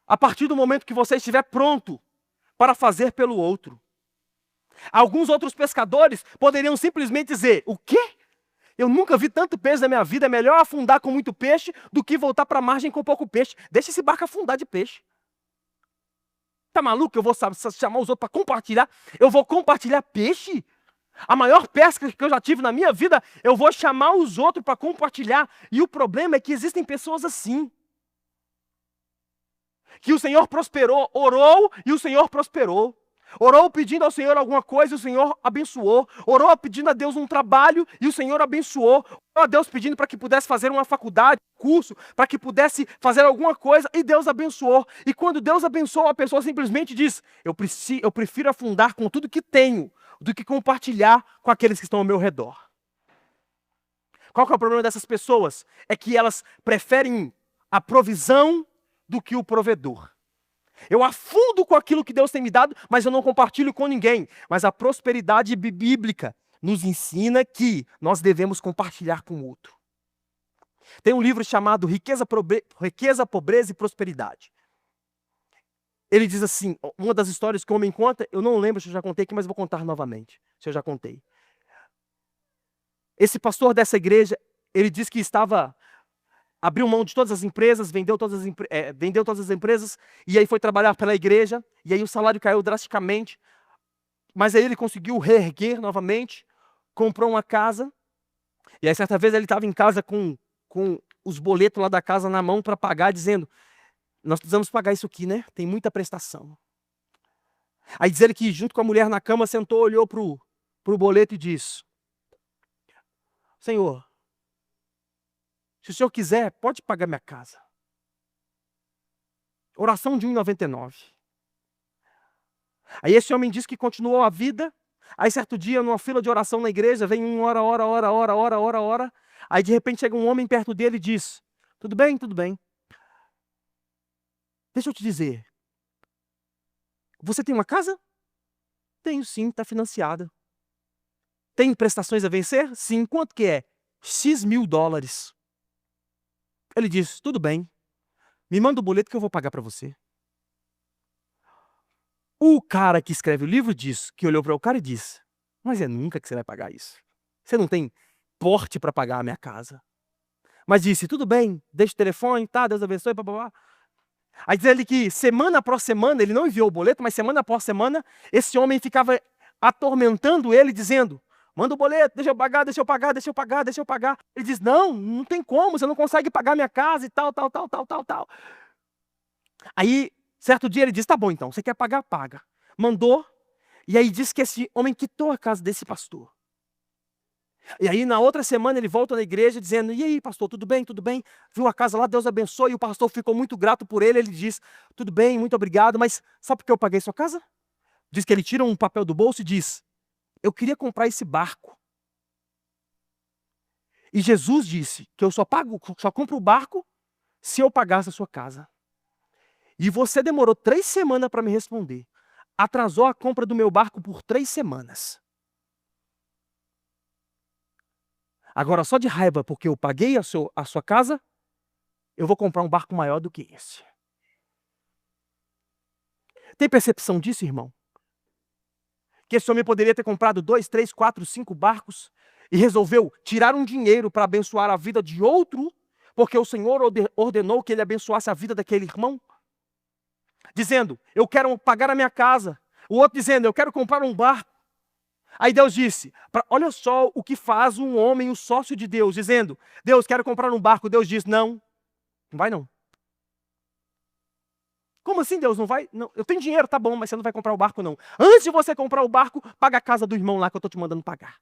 a partir do momento que você estiver pronto para fazer pelo outro. Alguns outros pescadores poderiam simplesmente dizer: o quê? Eu nunca vi tanto peixe na minha vida, é melhor afundar com muito peixe do que voltar para a margem com pouco peixe. Deixa esse barco afundar de peixe. Tá maluco? Eu vou chamar os outros para compartilhar? Eu vou compartilhar peixe? A maior pesca que eu já tive na minha vida, eu vou chamar os outros para compartilhar. E o problema é que existem pessoas assim. Que o Senhor prosperou, orou e o Senhor prosperou. Orou pedindo ao Senhor alguma coisa e o Senhor abençoou. Orou pedindo a Deus um trabalho e o Senhor abençoou. Orou a Deus pedindo para que pudesse fazer uma faculdade, um curso, para que pudesse fazer alguma coisa e Deus abençoou. E quando Deus abençoa, a pessoa simplesmente diz: eu prefiro afundar com tudo que tenho do que compartilhar com aqueles que estão ao meu redor. Qual que é o problema dessas pessoas? É que elas preferem a provisão do que o provedor. Eu afundo com aquilo que Deus tem me dado, mas eu não compartilho com ninguém. Mas a prosperidade bíblica nos ensina que nós devemos compartilhar com o outro. Tem um livro chamado Riqueza, Pobreza e Prosperidade. Ele diz assim, uma das histórias que o homem conta, eu não lembro se eu já contei aqui, mas vou contar novamente, se eu já contei. Esse pastor dessa igreja, ele diz que abriu mão de todas as empresas, vendeu todas as empresas, e aí foi trabalhar pela igreja, e aí o salário caiu drasticamente, mas aí ele conseguiu reerguer novamente, comprou uma casa, e aí certa vez ele estava em casa com os boletos lá da casa na mão para pagar, dizendo: nós precisamos pagar isso aqui, né? Tem muita prestação. Aí diz ele que junto com a mulher na cama, sentou, olhou pro boleto e disse: Senhor, se o Senhor quiser, pode pagar minha casa. Oração de 1,99. Aí esse homem diz que continuou a vida. Aí certo dia, numa fila de oração na igreja, vem um ora. Aí de repente chega um homem perto dele e diz: tudo bem, tudo bem. Deixa eu te dizer. Você tem uma casa? Tenho sim, está financiada. Tem prestações a vencer? Sim. Quanto que é? X mil dólares. Ele diz: tudo bem, me manda o boleto que eu vou pagar para você. O cara que escreve o livro diz, que olhou para o cara e disse: mas é nunca que você vai pagar isso. Você não tem porte para pagar a minha casa. Mas disse: tudo bem, deixa o telefone, tá, Deus abençoe, blá. Aí diz ele que semana após semana, ele não enviou o boleto, mas semana após semana, esse homem ficava atormentando ele, dizendo: manda o boleto, deixa eu pagar, deixa eu pagar, deixa eu pagar, deixa eu pagar. Ele diz: não, não tem como, você não consegue pagar minha casa e tal, tal, tal, tal, tal, tal. Aí, certo dia ele disse: tá bom então, você quer pagar, paga. Mandou, e aí diz que esse homem quitou a casa desse pastor. E aí na outra semana ele volta na igreja dizendo: e aí pastor, tudo bem, tudo bem? Viu a casa lá, Deus abençoe. E o pastor ficou muito grato por ele, ele diz: tudo bem, muito obrigado, mas sabe por que eu paguei sua casa? Diz que ele tira um papel do bolso e diz: eu queria comprar esse barco. E Jesus disse que eu só compro o barco se eu pagasse a sua casa. E você demorou 3 semanas para me responder. Atrasou a compra do meu barco por 3 semanas. Agora, só de raiva, porque eu paguei a sua casa, eu vou comprar um barco maior do que esse. Tem percepção disso, irmão? Que esse homem poderia ter comprado 2, 3, 4, 5 barcos e resolveu tirar um dinheiro para abençoar a vida de outro, porque o Senhor ordenou que ele abençoasse a vida daquele irmão, dizendo: eu quero pagar a minha casa. O outro dizendo: eu quero comprar um barco. Aí Deus disse: olha só o que faz um homem, o sócio de Deus, dizendo: Deus, quero comprar um barco. Deus diz: não, não vai não. Como assim, Deus, não vai? Não, eu tenho dinheiro, tá bom, mas você não vai comprar o barco não. Antes de você comprar o barco, paga a casa do irmão lá que eu estou te mandando pagar.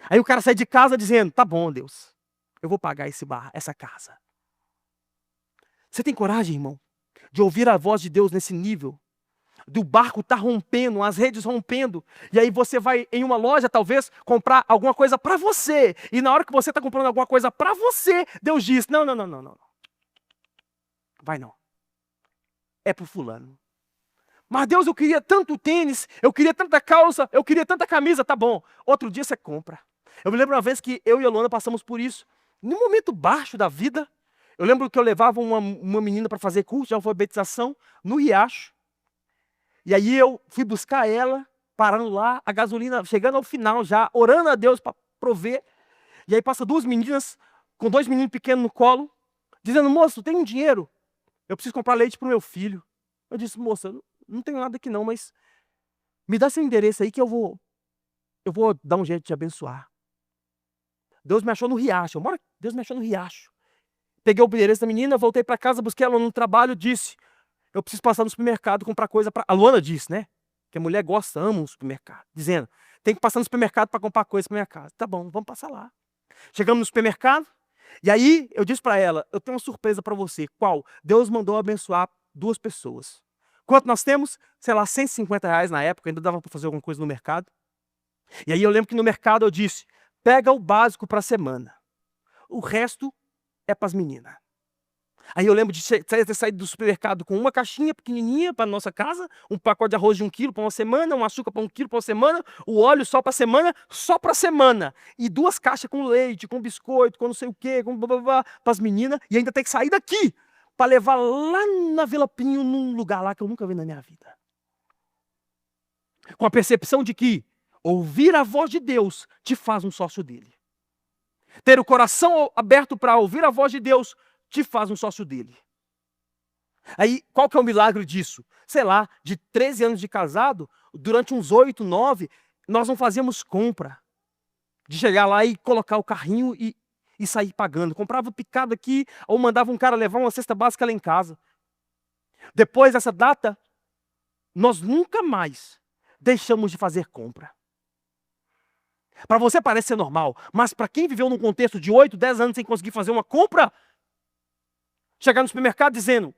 Aí o cara sai de casa dizendo: tá bom, Deus, eu vou pagar essa casa. Você tem coragem, irmão, de ouvir a voz de Deus nesse nível? Do barco tá rompendo, as redes rompendo, e aí você vai em uma loja, talvez, comprar alguma coisa para você, e na hora que você está comprando alguma coisa para você, Deus diz: não, não, não, não, não. Vai não. É pro fulano. Mas Deus, eu queria tanto tênis, eu queria tanta calça, eu queria tanta camisa, tá bom. Outro dia você compra. Eu me lembro uma vez que eu e a Luana passamos por isso, num momento baixo da vida. Eu lembro que eu levava uma menina para fazer curso de alfabetização no Riacho. E aí eu fui buscar ela, parando lá, a gasolina chegando ao final já, orando a Deus para prover. E aí passa 2 meninas, com 2 meninos pequenos no colo, dizendo: moço, tem um dinheiro? Eu preciso comprar leite para o meu filho. Eu disse: moça, não tenho nada aqui não, mas me dá seu endereço aí que eu vou dar um jeito de te abençoar. Deus me achou no Riacho. Deus me achou no Riacho. Peguei o endereço da menina, voltei para casa, busquei ela no trabalho, disse: eu preciso passar no supermercado comprar coisa para... A Luana disse, né? Que a mulher gosta, ama um supermercado. Dizendo: tem que passar no supermercado para comprar coisa para minha casa. Tá bom, vamos passar lá. Chegamos no supermercado, e aí eu disse para ela: eu tenho uma surpresa para você. Qual? Deus mandou abençoar 2 pessoas. Quanto nós temos? Sei lá, R$150 na época, ainda dava para fazer alguma coisa no mercado. E aí eu lembro que no mercado eu disse: pega o básico para a semana. O resto é para as meninas. Aí eu lembro de ter saído do supermercado com uma caixinha pequenininha para nossa casa, um pacote de arroz de 1 quilo para uma semana, um açúcar para 1 quilo para uma semana, o óleo só para semana, e 2 caixas com leite, com biscoito, com não sei o quê, com blá, blá, blá, para as meninas, e ainda tem que sair daqui para levar lá na Vila Pinho, num lugar lá que eu nunca vi na minha vida. Com a percepção de que ouvir a voz de Deus te faz um sócio dele. Ter o coração aberto para ouvir a voz de Deus te faz um sócio dele. Aí, qual que é o milagre disso? Sei lá, de 13 anos de casado, durante uns 8, 9, nós não fazíamos compra. De chegar lá e colocar o carrinho e sair pagando. Comprava picado aqui, ou mandava um cara levar uma cesta básica lá em casa. Depois dessa data, nós nunca mais deixamos de fazer compra. Para você parece ser normal, mas para quem viveu num contexto de 8, 10 anos sem conseguir fazer uma compra, chegar no supermercado dizendo: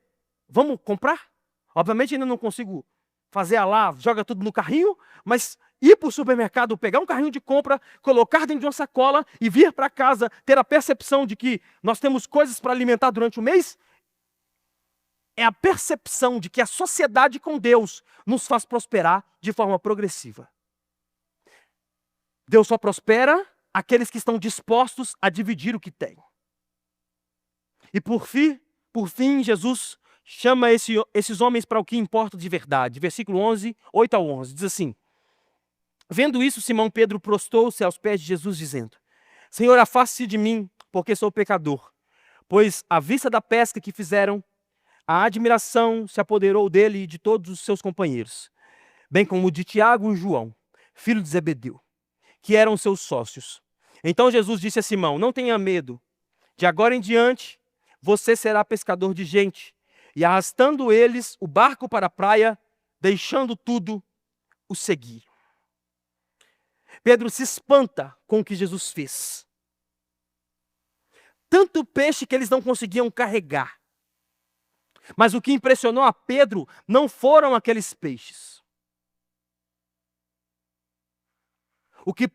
vamos comprar? Obviamente ainda não consigo fazer lá, joga tudo no carrinho, mas ir para o supermercado, pegar um carrinho de compra, colocar dentro de uma sacola e vir para casa, ter a percepção de que nós temos coisas para alimentar durante o mês, é a percepção de que a sociedade com Deus nos faz prosperar de forma progressiva. Deus só prospera aqueles que estão dispostos a dividir o que têm. E por fim, Jesus chama esses homens para o que importa de verdade. Versículo 11, 8 ao 11, diz assim: vendo isso, Simão Pedro prostou-se aos pés de Jesus, dizendo: Senhor, afaste-se de mim, porque sou pecador. pois à vista da pesca que fizeram, a admiração se apoderou dele e de todos os seus companheiros, bem como de Tiago e João, filho de Zebedeu, que eram seus sócios. Então Jesus disse a Simão: não tenha medo, de agora em diante você será pescador de gente. E arrastando eles o barco para a praia, deixando tudo, o seguiram. Pedro se espanta com o que Jesus fez. Tanto peixe que eles não conseguiam carregar. Mas o que impressionou a Pedro não foram aqueles peixes. O que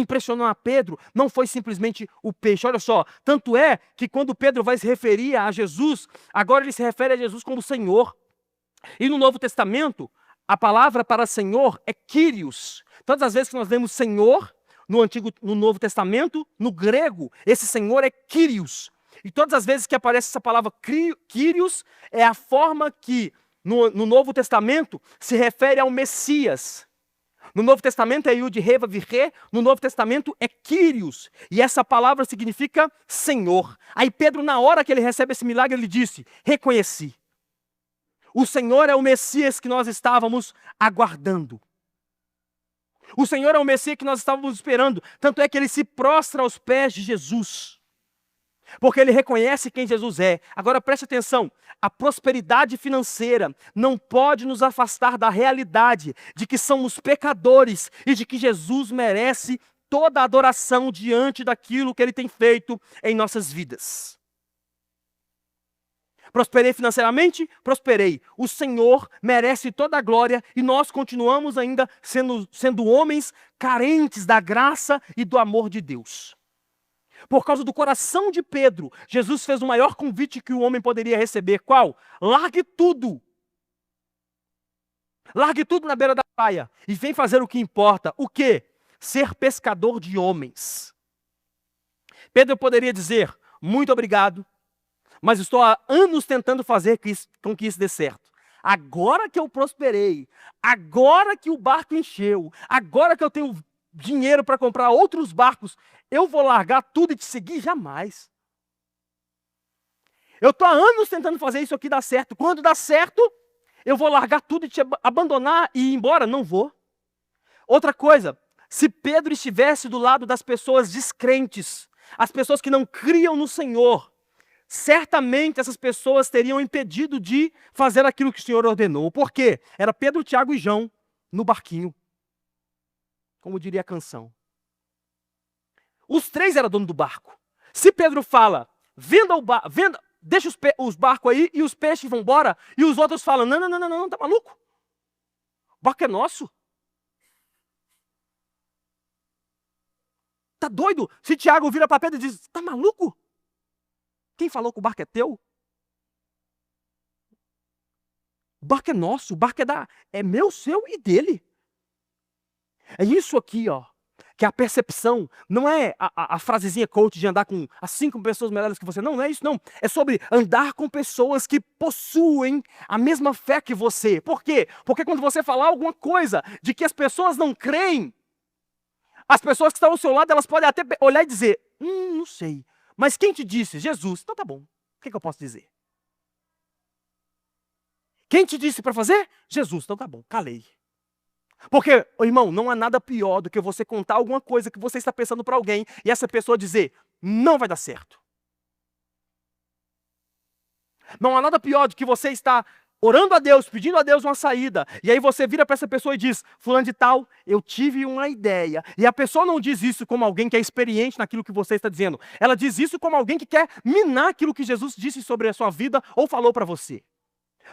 impressionou a Pedro não foi simplesmente o peixe. Olha só, tanto é que quando Pedro vai se referir a Jesus, agora ele se refere a Jesus como Senhor. E no Novo Testamento, a palavra para Senhor é Kyrios. Todas as vezes que nós lemos Senhor no Novo Testamento, no grego, esse Senhor é Kyrios. E todas as vezes que aparece essa palavra Kyrios, é a forma que no Novo Testamento se refere ao Messias. No Novo Testamento é Yud He Vav He, no Novo Testamento é Kyrios. E essa palavra significa Senhor. Aí Pedro, na hora que ele recebe esse milagre, ele disse: reconheci. O Senhor é o Messias que nós estávamos aguardando. O Senhor é o Messias que nós estávamos esperando. Tanto é que ele se prostra aos pés de Jesus. Porque ele reconhece quem Jesus é. Agora preste atenção, a prosperidade financeira não pode nos afastar da realidade de que somos pecadores e de que Jesus merece toda a adoração diante daquilo que ele tem feito em nossas vidas. Prosperei financeiramente? Prosperei. O Senhor merece toda a glória e nós continuamos ainda sendo homens carentes da graça e do amor de Deus. Por causa do coração de Pedro, Jesus fez o maior convite que o homem poderia receber. Qual? Largue tudo. Largue tudo na beira da praia e vem fazer o que importa. O quê? Ser pescador de homens. Pedro poderia dizer: muito obrigado, mas estou há anos tentando fazer com que isso dê certo. Agora que eu prosperei, agora que o barco encheu, agora que eu tenho dinheiro para comprar outros barcos, eu vou largar tudo e te seguir? Jamais. Eu estou há anos tentando fazer isso aqui dar certo. Quando dá certo, eu vou largar tudo e te abandonar e ir embora? Não vou. Outra coisa, se Pedro estivesse do lado das pessoas descrentes, as pessoas que não criam no Senhor, certamente essas pessoas teriam impedido de fazer aquilo que o Senhor ordenou. Por quê? Era Pedro, Tiago e João no barquinho. Como diria a canção. Os três eram dono do barco. Se Pedro fala: deixa os barcos aí e os peixes vão embora, e os outros falam: não, tá maluco? O barco é nosso. Tá doido? Se Tiago vira para Pedro e diz: tá maluco? Quem falou que o barco é teu? O barco é nosso, o barco é meu, seu e dele. É isso aqui, ó, que a percepção não é a frasezinha coach de andar com as 5 pessoas melhores que você. Não é isso, não. É sobre andar com pessoas que possuem a mesma fé que você. Por quê? Porque quando você falar alguma coisa de que as pessoas não creem, as pessoas que estão ao seu lado, elas podem até olhar e dizer: não sei. Mas quem te disse? Jesus. Então tá bom. O que eu posso dizer? Quem te disse para fazer? Jesus. Então tá bom, calei. Porque, irmão, não há nada pior do que você contar alguma coisa que você está pensando para alguém e essa pessoa dizer: não vai dar certo. Não há nada pior do que você estar orando a Deus, pedindo a Deus uma saída, e aí você vira para essa pessoa e diz: fulano de tal, eu tive uma ideia. E a pessoa não diz isso como alguém que é experiente naquilo que você está dizendo. Ela diz isso como alguém que quer minar aquilo que Jesus disse sobre a sua vida ou falou para você.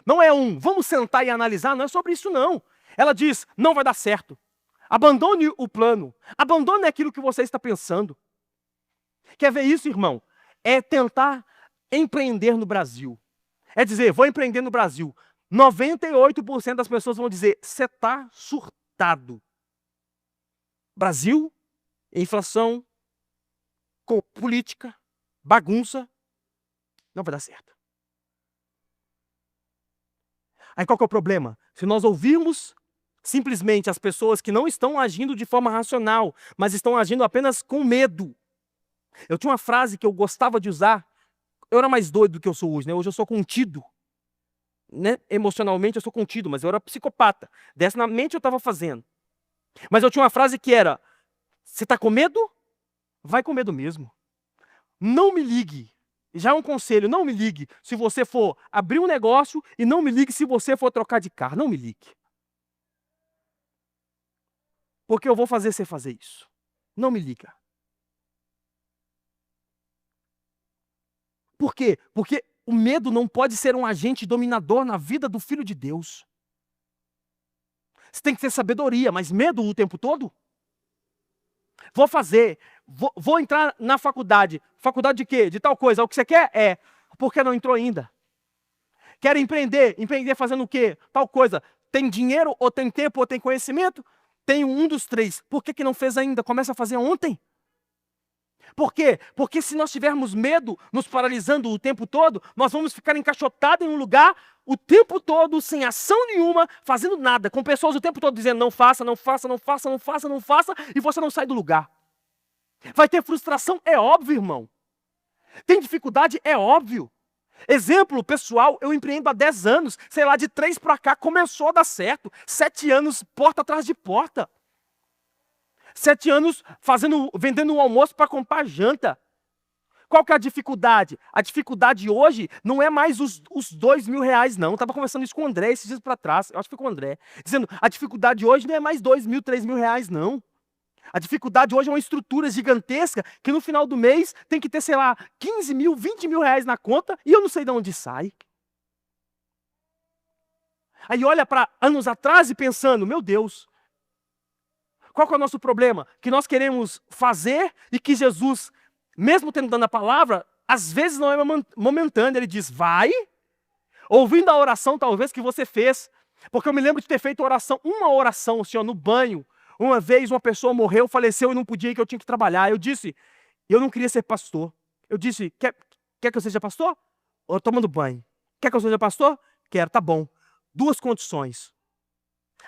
Não é vamos sentar e analisar, não é sobre isso não. Ela diz: não vai dar certo. Abandone o plano. Abandone aquilo que você está pensando. Quer ver isso, irmão? É tentar empreender no Brasil. É dizer: vou empreender no Brasil. 98% das pessoas vão dizer: você está surtado. Brasil, inflação, política, bagunça, não vai dar certo. Aí qual que é o problema? Se nós ouvirmos simplesmente as pessoas que não estão agindo de forma racional, mas estão agindo apenas com medo. Eu tinha uma frase que eu gostava de usar Eu era mais doido do que eu sou hoje, né? Hoje eu sou contido, né? Emocionalmente eu sou contido, mas eu era psicopata. Dessa na mente eu estava fazendo. Mas eu tinha uma frase que era: você está com medo? Vai com medo mesmo. Não me ligue. Já é um conselho, não me ligue se você for abrir um negócio e não me ligue se você for trocar de carro. Não me ligue. Porque eu vou fazer você fazer isso. Não me liga. Por quê? Porque o medo não pode ser um agente dominador na vida do Filho de Deus. Você tem que ter sabedoria, mas medo o tempo todo? Vou fazer, vou entrar na faculdade. Faculdade de quê? De tal coisa. O que você quer? É. Por que não entrou ainda? Quer empreender? Empreender fazendo o quê? Tal coisa. Tem dinheiro, ou tem tempo, ou tem conhecimento? Tem um dos três. Por que não fez ainda? Começa a fazer ontem. Por quê? Porque se nós tivermos medo, nos paralisando o tempo todo, nós vamos ficar encaixotados em um lugar o tempo todo, sem ação nenhuma, fazendo nada, com pessoas o tempo todo dizendo não faça, não faça, não faça, não faça, não faça, e você não sai do lugar. Vai ter frustração? É óbvio, irmão. Tem dificuldade? É óbvio. Exemplo pessoal, eu empreendo há 10 anos, sei lá, de 3 para cá, começou a dar certo. 7 anos, porta atrás de porta. 7 anos vendendo um almoço para comprar janta. Qual que é a dificuldade? A dificuldade hoje não é mais os R$2.000, não. Eu estava conversando isso com o André esses dias para trás, eu acho que foi com o André, dizendo, a dificuldade hoje não é mais R$2.000, R$3.000, não. A dificuldade hoje é uma estrutura gigantesca que no final do mês tem que ter, sei lá, 15 mil, 20 mil reais na conta e eu não sei de onde sai. Aí olha para anos atrás e pensando, meu Deus, qual que é o nosso problema? Que nós queremos fazer e que Jesus, mesmo tendo dado a palavra, às vezes não é momentâneo. Ele diz, vai, ouvindo a oração talvez que você fez. Porque eu me lembro de ter feito uma oração, Senhor, no banho. Uma vez uma pessoa morreu, faleceu e não podia ir, que eu tinha que trabalhar. Eu disse, eu não queria ser pastor. Eu disse, quer que eu seja pastor? Ou tomando banho. Quer que eu seja pastor? Quero, tá bom. 2 condições.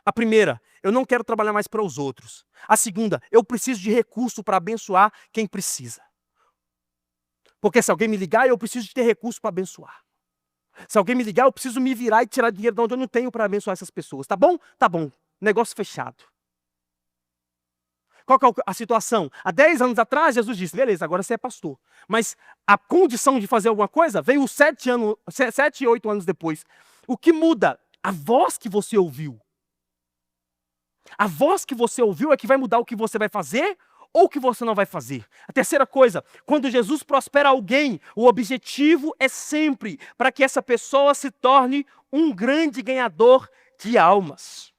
A primeira, eu não quero trabalhar mais para os outros. A segunda, eu preciso de recurso para abençoar quem precisa. Porque se alguém me ligar, eu preciso de ter recurso para abençoar. Se alguém me ligar, eu preciso me virar e tirar dinheiro de onde eu não tenho para abençoar essas pessoas. Tá bom? Tá bom. Negócio fechado. Qual que é a situação? Há 10 anos atrás, Jesus disse, beleza, agora você é pastor. Mas a condição de fazer alguma coisa veio 7, 8 anos depois. O que muda? A voz que você ouviu. A voz que você ouviu é que vai mudar o que você vai fazer ou o que você não vai fazer. A terceira coisa, quando Jesus prospera alguém, o objetivo é sempre para que essa pessoa se torne um grande ganhador de almas.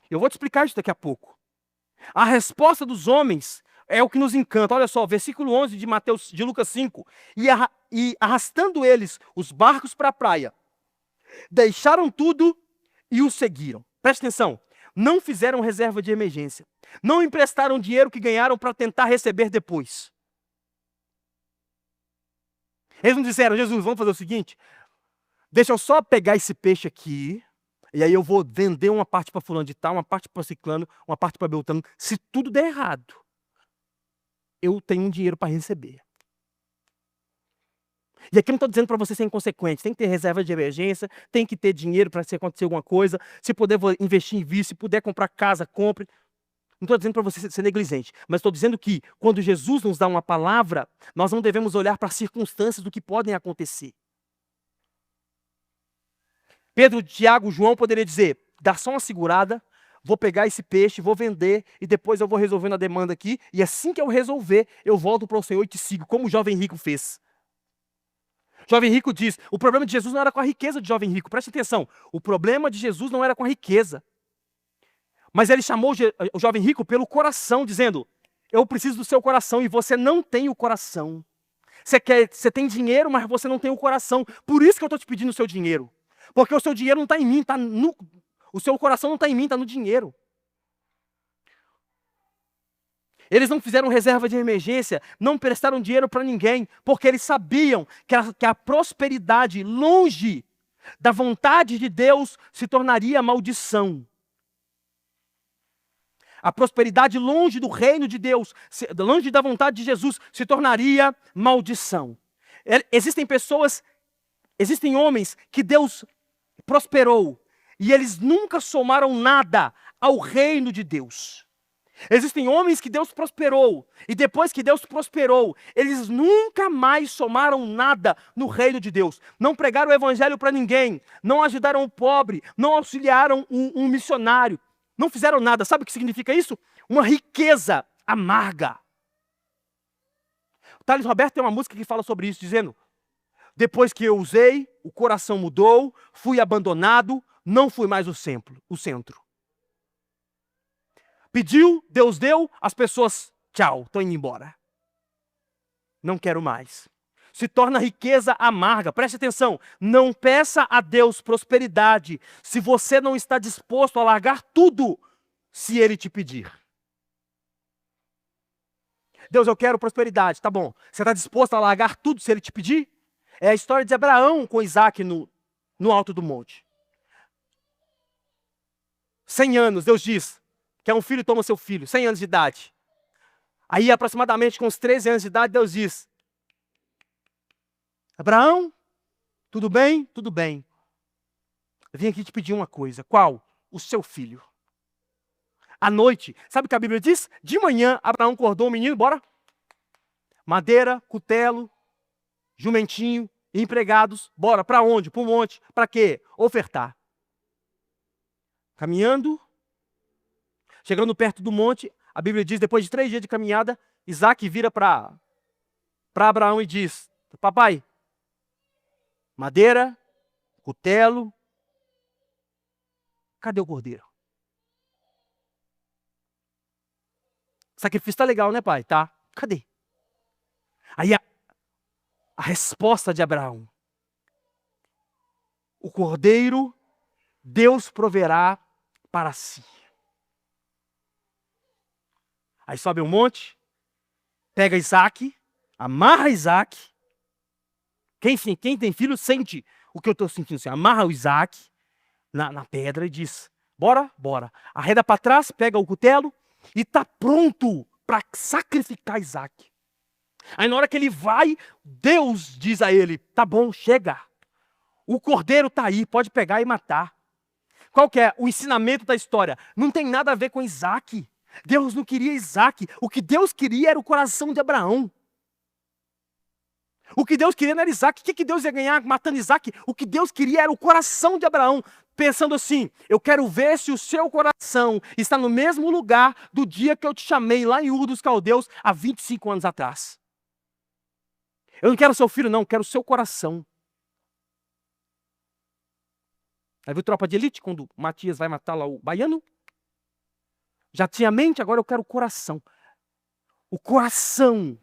Eu vou te explicar isso daqui a pouco. A resposta dos homens é o que nos encanta. Olha só, versículo 11 de Lucas 5. E arrastando eles os barcos para a praia, deixaram tudo e o seguiram. Preste atenção. Não fizeram reserva de emergência. Não emprestaram dinheiro que ganharam para tentar receber depois. Eles não disseram, Jesus, vamos fazer o seguinte, deixa eu só pegar esse peixe aqui, e aí eu vou vender uma parte para fulano de tal, uma parte para ciclano, uma parte para beltrano. Se tudo der errado, eu tenho um dinheiro para receber. E aqui eu não estou dizendo para você ser inconsequente. Tem que ter reserva de emergência, tem que ter dinheiro para se acontecer alguma coisa. Se puder investir em vício, se puder comprar casa, compre. Não estou dizendo para você ser negligente, mas estou dizendo que quando Jesus nos dá uma palavra, nós não devemos olhar para as circunstâncias do que podem acontecer. Pedro, Tiago, João poderia dizer, dá só uma segurada, vou pegar esse peixe, vou vender e depois eu vou resolvendo a demanda aqui e assim que eu resolver, eu volto para o Senhor e te sigo, como o jovem rico fez. O jovem rico diz, o problema de Jesus não era com a riqueza do jovem rico, preste atenção, o problema de Jesus não era com a riqueza, mas ele chamou o jovem rico pelo coração, dizendo, eu preciso do seu coração e você não tem o coração. Você tem dinheiro, mas você não tem o coração, por isso que eu estou te pedindo o seu dinheiro. Porque o seu dinheiro não está em mim, o seu coração não está em mim, está no dinheiro. Eles não fizeram reserva de emergência, não prestaram dinheiro para ninguém, porque eles sabiam que a prosperidade longe da vontade de Deus se tornaria maldição. A prosperidade longe do reino de Deus, longe da vontade de Jesus, se tornaria maldição. Existem pessoas, existem homens que Deus prosperou e eles nunca somaram nada ao reino de Deus. Existem homens que Deus prosperou e depois que Deus prosperou, eles nunca mais somaram nada no reino de Deus. Não pregaram o evangelho para ninguém, não ajudaram o pobre, não auxiliaram um missionário, não fizeram nada. Sabe o que significa isso? Uma riqueza amarga. O Thales Roberto tem uma música que fala sobre isso, dizendo: depois que eu usei, o coração mudou, fui abandonado, não fui mais o centro. Pediu, Deus deu, as pessoas, tchau, estão indo embora. Não quero mais. Se torna riqueza amarga. Preste atenção, não peça a Deus prosperidade se você não está disposto a largar tudo se Ele te pedir. Deus, eu quero prosperidade, tá bom. Você está disposto a largar tudo se Ele te pedir? É a história de Abraão com Isaac no alto do monte. 100 anos, Deus diz: quer um filho, toma seu filho. 100 anos de idade. Aí, aproximadamente com uns 13 anos de idade, Deus diz: Abraão, tudo bem? Tudo bem. Eu vim aqui te pedir uma coisa. Qual? O seu filho. À noite, sabe o que a Bíblia diz? De manhã, Abraão acordou o menino, bora. Madeira, cutelo, jumentinho, empregados. Bora, para onde? Para o monte. Para quê? Ofertar. Caminhando, chegando perto do monte, a Bíblia diz, depois de 3 dias de caminhada, Isaac vira para Abraão e diz: papai, madeira, cutelo, cadê o cordeiro? O sacrifício está legal, né, pai? Tá. Cadê? Aí a resposta de Abraão: o cordeiro Deus proverá para si. Aí sobe um monte, pega Isaac, amarra Isaac. Quem tem filho sente o que eu estou sentindo. Assim, amarra o Isaac na pedra e diz: bora, bora. Arreda para trás, pega o cutelo e está pronto para sacrificar Isaac. Aí na hora que ele vai, Deus diz a ele: tá bom, chega. O cordeiro está aí, pode pegar e matar. Qual que é o ensinamento da história? Não tem nada a ver com Isaac. Deus não queria Isaac. O que Deus queria era o coração de Abraão. O que Deus queria não era Isaac. O que Deus ia ganhar matando Isaac? O que Deus queria era o coração de Abraão. Pensando assim: eu quero ver se o seu coração está no mesmo lugar do dia que eu te chamei lá em Ur dos Caldeus há 25 anos atrás. Eu não quero seu filho, não. Eu quero o seu coração. Aí viu Tropa de Elite, quando o Matias vai matar lá o baiano? Já tinha mente, agora eu quero o coração. O coração.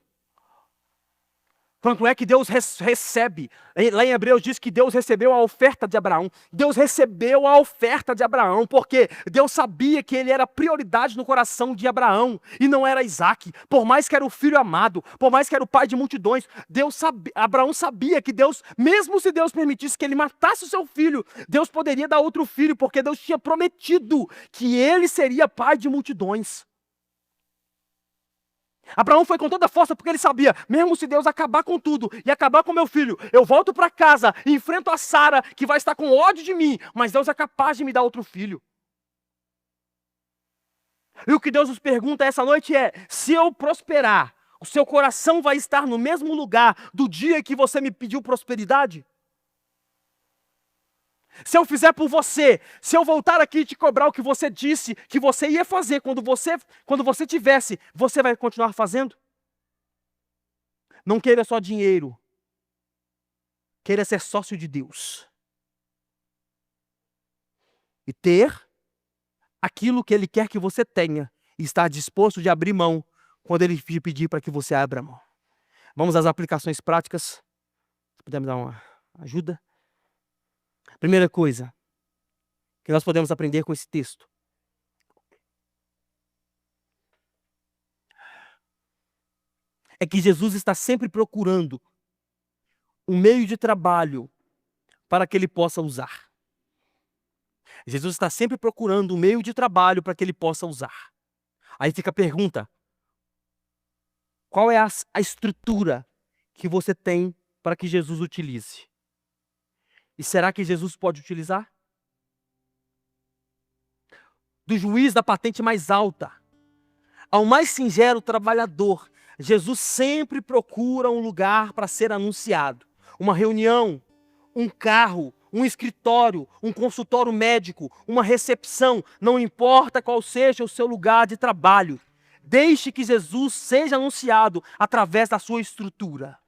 Quanto é que Deus recebe? Lá em Hebreus diz que Deus recebeu a oferta de Abraão. Deus recebeu a oferta de Abraão, porque Deus sabia que ele era prioridade no coração de Abraão, e não era Isaac. Por mais que era o filho amado, por mais que era o pai de multidões, Abraão sabia que Deus, mesmo se Deus permitisse que ele matasse o seu filho, Deus poderia dar outro filho, porque Deus tinha prometido que ele seria pai de multidões. Abraão foi com toda a força porque ele sabia, mesmo se Deus acabar com tudo e acabar com meu filho, eu volto para casa e enfrento a Sara, que vai estar com ódio de mim, mas Deus é capaz de me dar outro filho. E o que Deus nos pergunta essa noite é: se eu prosperar, o seu coração vai estar no mesmo lugar do dia que você me pediu prosperidade? Se eu fizer por você, se eu voltar aqui e te cobrar o que você disse que você ia fazer quando você tivesse, você vai continuar fazendo? Não queira só dinheiro. Queira ser sócio de Deus. E ter aquilo que Ele quer que você tenha. E estar disposto de abrir mão quando Ele te pedir para que você abra mão. Vamos às aplicações práticas. Podemos dar uma ajuda? Primeira coisa que nós podemos aprender com esse texto é que Jesus está sempre procurando um meio de trabalho para que ele possa usar. Jesus está sempre procurando um meio de trabalho para que ele possa usar. Aí fica a pergunta: qual é a estrutura que você tem para que Jesus utilize. E será que Jesus pode utilizar? Do juiz da patente mais alta ao mais singelo trabalhador, Jesus sempre procura um lugar para ser anunciado. Uma reunião, um carro, um escritório, um consultório médico, uma recepção, não importa qual seja o seu lugar de trabalho. Deixe que Jesus seja anunciado através da sua estrutura.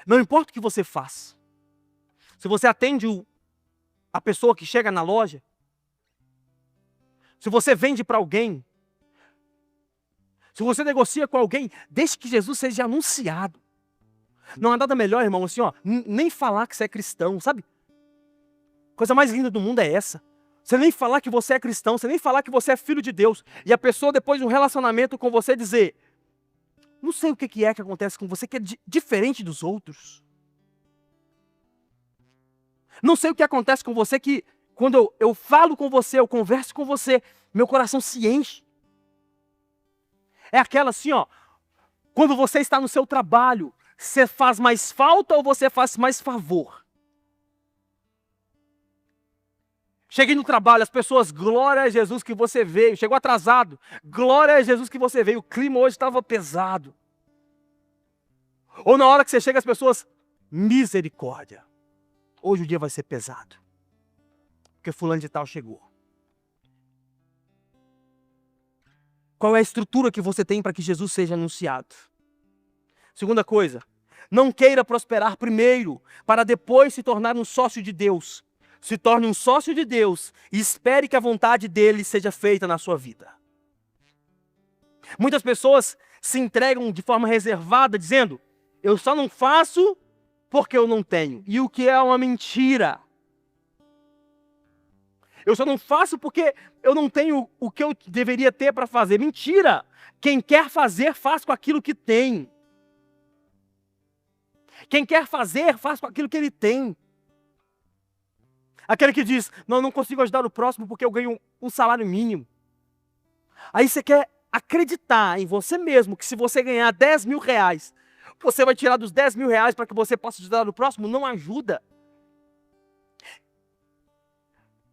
Não importa o que você faz. Se você atende a pessoa que chega na loja, se você vende para alguém, se você negocia com alguém, deixe que Jesus seja anunciado. Não há nada melhor, irmão, assim, nem falar que você é cristão, sabe? Coisa mais linda do mundo é essa. Você nem falar que você é cristão, você nem falar que você é filho de Deus. E a pessoa, depois de um relacionamento com você, dizer: não sei o que é que acontece com você que é diferente dos outros. Não sei o que acontece com você que, quando eu falo com você, eu converso com você, meu coração se enche. É aquela assim, quando você está no seu trabalho, você faz mais falta ou você faz mais favor? Cheguei no trabalho, as pessoas, glória a Jesus que você veio. Chegou atrasado, glória a Jesus que você veio. O clima hoje estava pesado. Ou na hora que você chega, as pessoas, misericórdia. Hoje o dia vai ser pesado. Porque fulano de tal chegou. Qual é a estrutura que você tem para que Jesus seja anunciado? Segunda coisa, não queira prosperar primeiro, para depois se tornar um sócio de Deus. Se torne um sócio de Deus e espere que a vontade dele seja feita na sua vida. Muitas pessoas se entregam de forma reservada, dizendo: eu só não faço porque eu não tenho. E o que é uma mentira. Eu só não faço porque eu não tenho o que eu deveria ter para fazer. Mentira! Quem quer fazer, faz com aquilo que tem. Quem quer fazer, faz com aquilo que ele tem. Aquele que diz: não consigo ajudar o próximo porque eu ganho um salário mínimo. Aí você quer acreditar em você mesmo que se você ganhar 10 mil reais, você vai tirar dos 10 mil reais para que você possa ajudar o próximo? Não ajuda.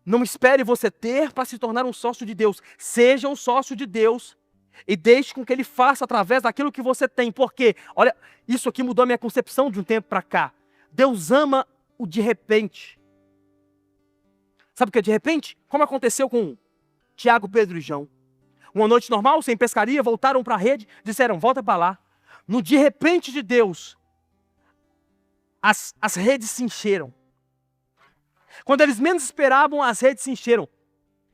Não espere você ter para se tornar um sócio de Deus. Seja um sócio de Deus e deixe com que Ele faça através daquilo que você tem. Porque, olha, isso aqui mudou a minha concepção de um tempo para cá. Deus ama o de repente. Sabe o que é de repente? Como aconteceu com Tiago, Pedro e João. Uma noite normal, sem pescaria, voltaram para a rede, disseram: volta para lá. No de repente de Deus, as redes se encheram. Quando eles menos esperavam, as redes se encheram.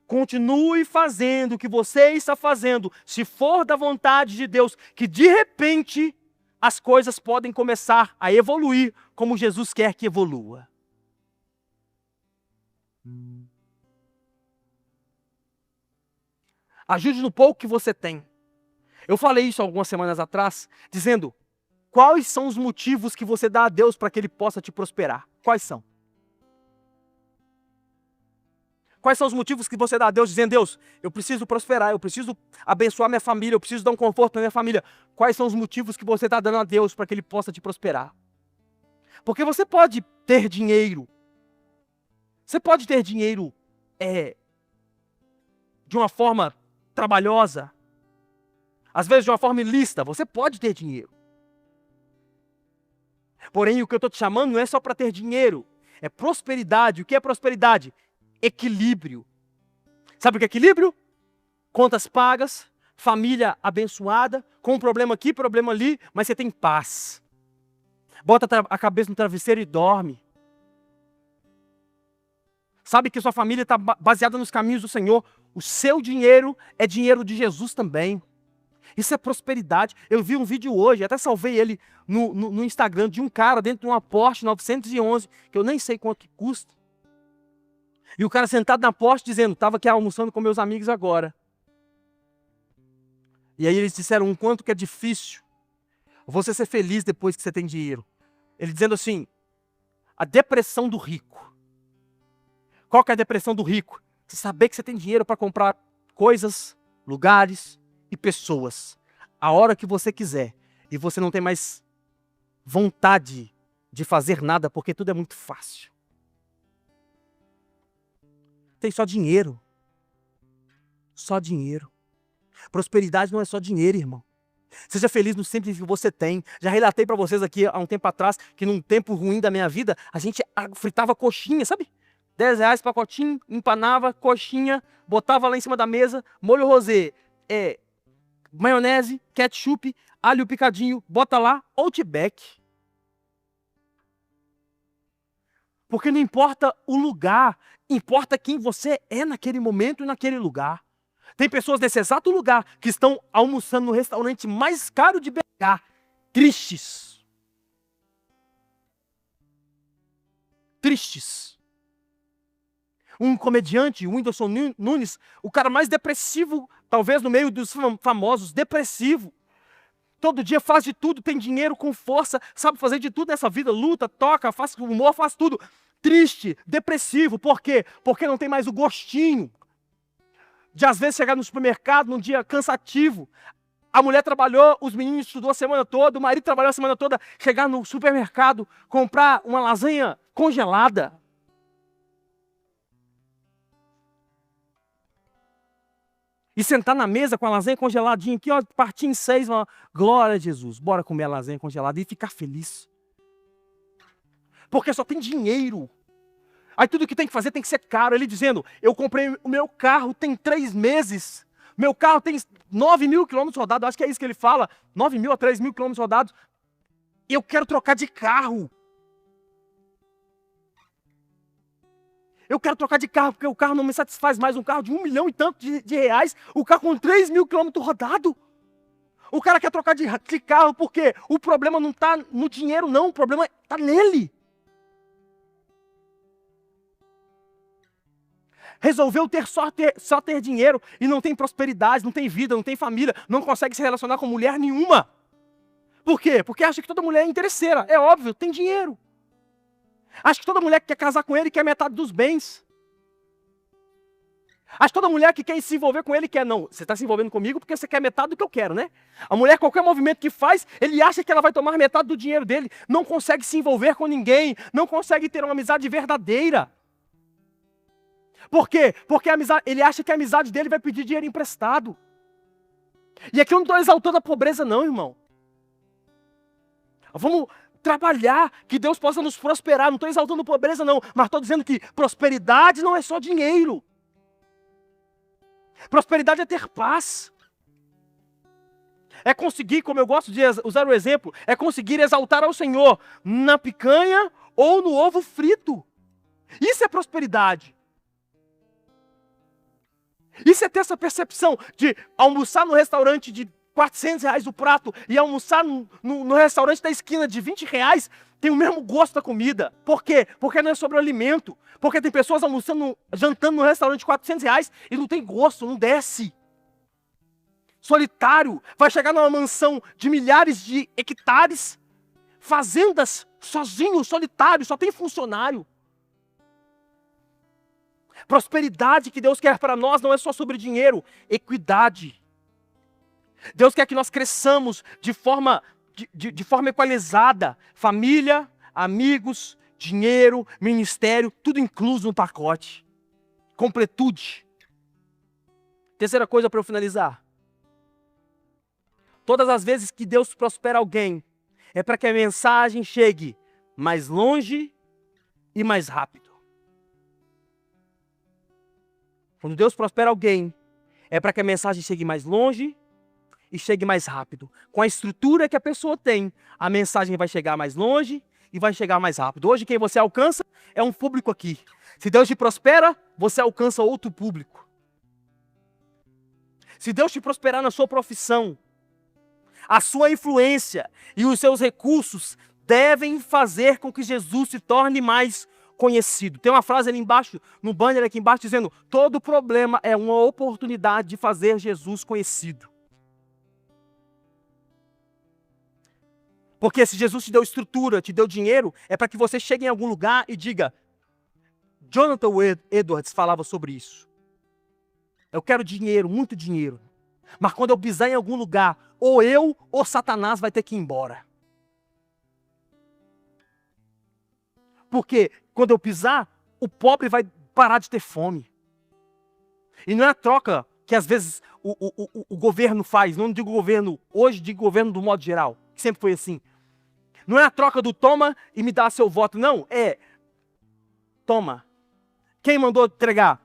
Continue fazendo o que você está fazendo, se for da vontade de Deus, que de repente as coisas podem começar a evoluir como Jesus quer que evolua. Ajude no pouco que você tem. Eu falei isso algumas semanas atrás, dizendo: quais são os motivos que você dá a Deus para que Ele possa te prosperar? Quais são? Quais são os motivos que você dá a Deus, dizendo: Deus, eu preciso prosperar, eu preciso abençoar minha família, eu preciso dar um conforto para minha família. Quais são os motivos que você está dando a Deus para que Ele possa te prosperar? Porque você pode ter dinheiro. Você pode ter dinheiro de uma forma trabalhosa. Às vezes de uma forma ilícita. Você pode ter dinheiro. Porém, o que eu estou te chamando não é só para ter dinheiro. É prosperidade. O que é prosperidade? Equilíbrio. Sabe o que é equilíbrio? Contas pagas, família abençoada, com um problema aqui, problema ali, mas você tem paz. Bota a cabeça no travesseiro e dorme. Sabe que sua família está baseada nos caminhos do Senhor. O seu dinheiro é dinheiro de Jesus também. Isso é prosperidade. Eu vi um vídeo hoje, até salvei ele no Instagram, de um cara dentro de uma Porsche 911, que eu nem sei quanto que custa. E o cara sentado na Porsche dizendo: estava aqui almoçando com meus amigos agora. E aí eles disseram: quanto que é difícil você ser feliz depois que você tem dinheiro. Ele dizendo assim: a depressão do rico. Qual que é a depressão do rico? Você saber que você tem dinheiro para comprar coisas, lugares e pessoas. a hora que você quiser, e você não tem mais vontade de fazer nada, porque tudo é muito fácil. Tem só dinheiro. Só dinheiro. Prosperidade não é só dinheiro, irmão. Seja feliz no simples que você tem. Já relatei para vocês aqui há um tempo atrás que num tempo ruim da minha vida, a gente fritava coxinha, sabe? R$10 pacotinho, empanava, coxinha, botava lá em cima da mesa, molho rosé, maionese, ketchup, alho picadinho, bota lá, Outback. Porque não importa o lugar, importa quem você é naquele momento e naquele lugar. Tem pessoas nesse exato lugar que estão almoçando no restaurante mais caro de BH, tristes. Tristes. Um comediante, o Whindersson Nunes, o cara mais depressivo, talvez no meio dos famosos, depressivo. Todo dia faz de tudo, tem dinheiro com força, sabe fazer de tudo nessa vida, luta, toca, faz humor, faz tudo. Triste, depressivo, por quê? Porque não tem mais o gostinho de às vezes chegar no supermercado num dia cansativo. A mulher trabalhou, os meninos estudou a semana toda, o marido trabalhou a semana toda, chegar no supermercado, comprar uma lasanha congelada. E sentar na mesa com a lasanha congeladinha aqui, ó, partir em 6, falar, glória a Jesus, bora comer a lasanha congelada e ficar feliz. Porque só tem dinheiro. Aí tudo que tem que fazer tem que ser caro. Ele dizendo, eu comprei o meu carro tem 3 meses. Meu carro tem 9.000 quilômetros rodados. Acho que é isso que ele fala. 9.000 a 3.000 quilômetros rodados. Eu quero trocar de carro. Eu quero trocar de carro, porque o carro não me satisfaz mais. Um carro de 1 milhão e tanto de reais. O carro com 3.000 quilômetros rodados. O cara quer trocar de carro porque o problema não está no dinheiro, não. O problema está nele. Resolveu só ter dinheiro e não tem prosperidade, não tem vida, não tem família, não consegue se relacionar com mulher nenhuma. Por quê? Porque acha que toda mulher é interesseira. É óbvio, tem dinheiro. Acha que toda mulher que quer casar com ele quer metade dos bens. Acha que toda mulher que quer se envolver com ele quer, não, você está se envolvendo comigo porque você quer metade do que eu quero, né? A mulher, qualquer movimento que faz, ele acha que ela vai tomar metade do dinheiro dele. Não consegue se envolver com ninguém, não consegue ter uma amizade verdadeira. Por quê? Porque ele acha que a amizade dele vai pedir dinheiro emprestado. E aqui eu não estou exaltando a pobreza não, irmão. Vamos trabalhar, que Deus possa nos prosperar. Não estou exaltando a pobreza não, mas estou dizendo que prosperidade não é só dinheiro. Prosperidade é ter paz. É conseguir, como eu gosto de usar o exemplo, é conseguir exaltar ao Senhor na picanha ou no ovo frito. Isso é prosperidade. Isso é ter essa percepção de almoçar no restaurante de R$400 o prato e almoçar no restaurante da esquina de R$20, tem o mesmo gosto da comida. Por quê? Porque não é sobre o alimento. Porque tem pessoas jantando no restaurante de R$400 e não tem gosto, não desce. Solitário, vai chegar numa mansão de milhares de hectares, fazendas, sozinho, solitário, só tem funcionário. Prosperidade que Deus quer para nós não é só sobre dinheiro, equidade. Deus quer que nós cresçamos de forma equalizada. Família, amigos, dinheiro, ministério, tudo incluso no pacote. Completude. Terceira coisa para eu finalizar. Todas as vezes que Deus prospera alguém, é para que a mensagem chegue mais longe e mais rápido. Quando Deus prospera alguém, é para que a mensagem chegue mais longe e chegue mais rápido. Com a estrutura que a pessoa tem, a mensagem vai chegar mais longe e vai chegar mais rápido. Hoje quem você alcança é um público aqui. Se Deus te prospera, você alcança outro público. Se Deus te prosperar na sua profissão, a sua influência e os seus recursos devem fazer com que Jesus se torne mais conhecido. Tem uma frase ali embaixo, no banner aqui embaixo, dizendo: todo problema é uma oportunidade de fazer Jesus conhecido. Porque se Jesus te deu estrutura, te deu dinheiro, é para que você chegue em algum lugar e diga: Jonathan Edwards falava sobre isso. Eu quero dinheiro, muito dinheiro. Mas quando eu pisar em algum lugar, ou eu ou Satanás vai ter que ir embora. Porque quando eu pisar, o pobre vai parar de ter fome. E não é a troca que às vezes o governo faz. Não digo governo hoje, digo governo do modo geral. Que sempre foi assim. Não é a troca do toma e me dá seu voto. Não, é toma. Quem mandou entregar?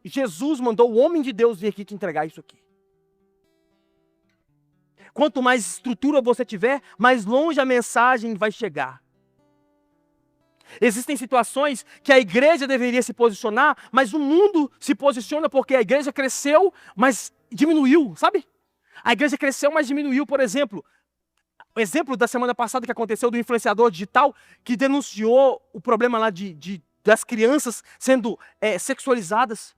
Jesus mandou o homem de Deus vir aqui te entregar isso aqui. Quanto mais estrutura você tiver, mais longe a mensagem vai chegar. Existem situações que a igreja deveria se posicionar, mas o mundo se posiciona porque a igreja cresceu, mas diminuiu, sabe? A igreja cresceu, mas diminuiu. Por exemplo, o exemplo da semana passada que aconteceu do influenciador digital que denunciou o problema lá das crianças sendo sexualizadas.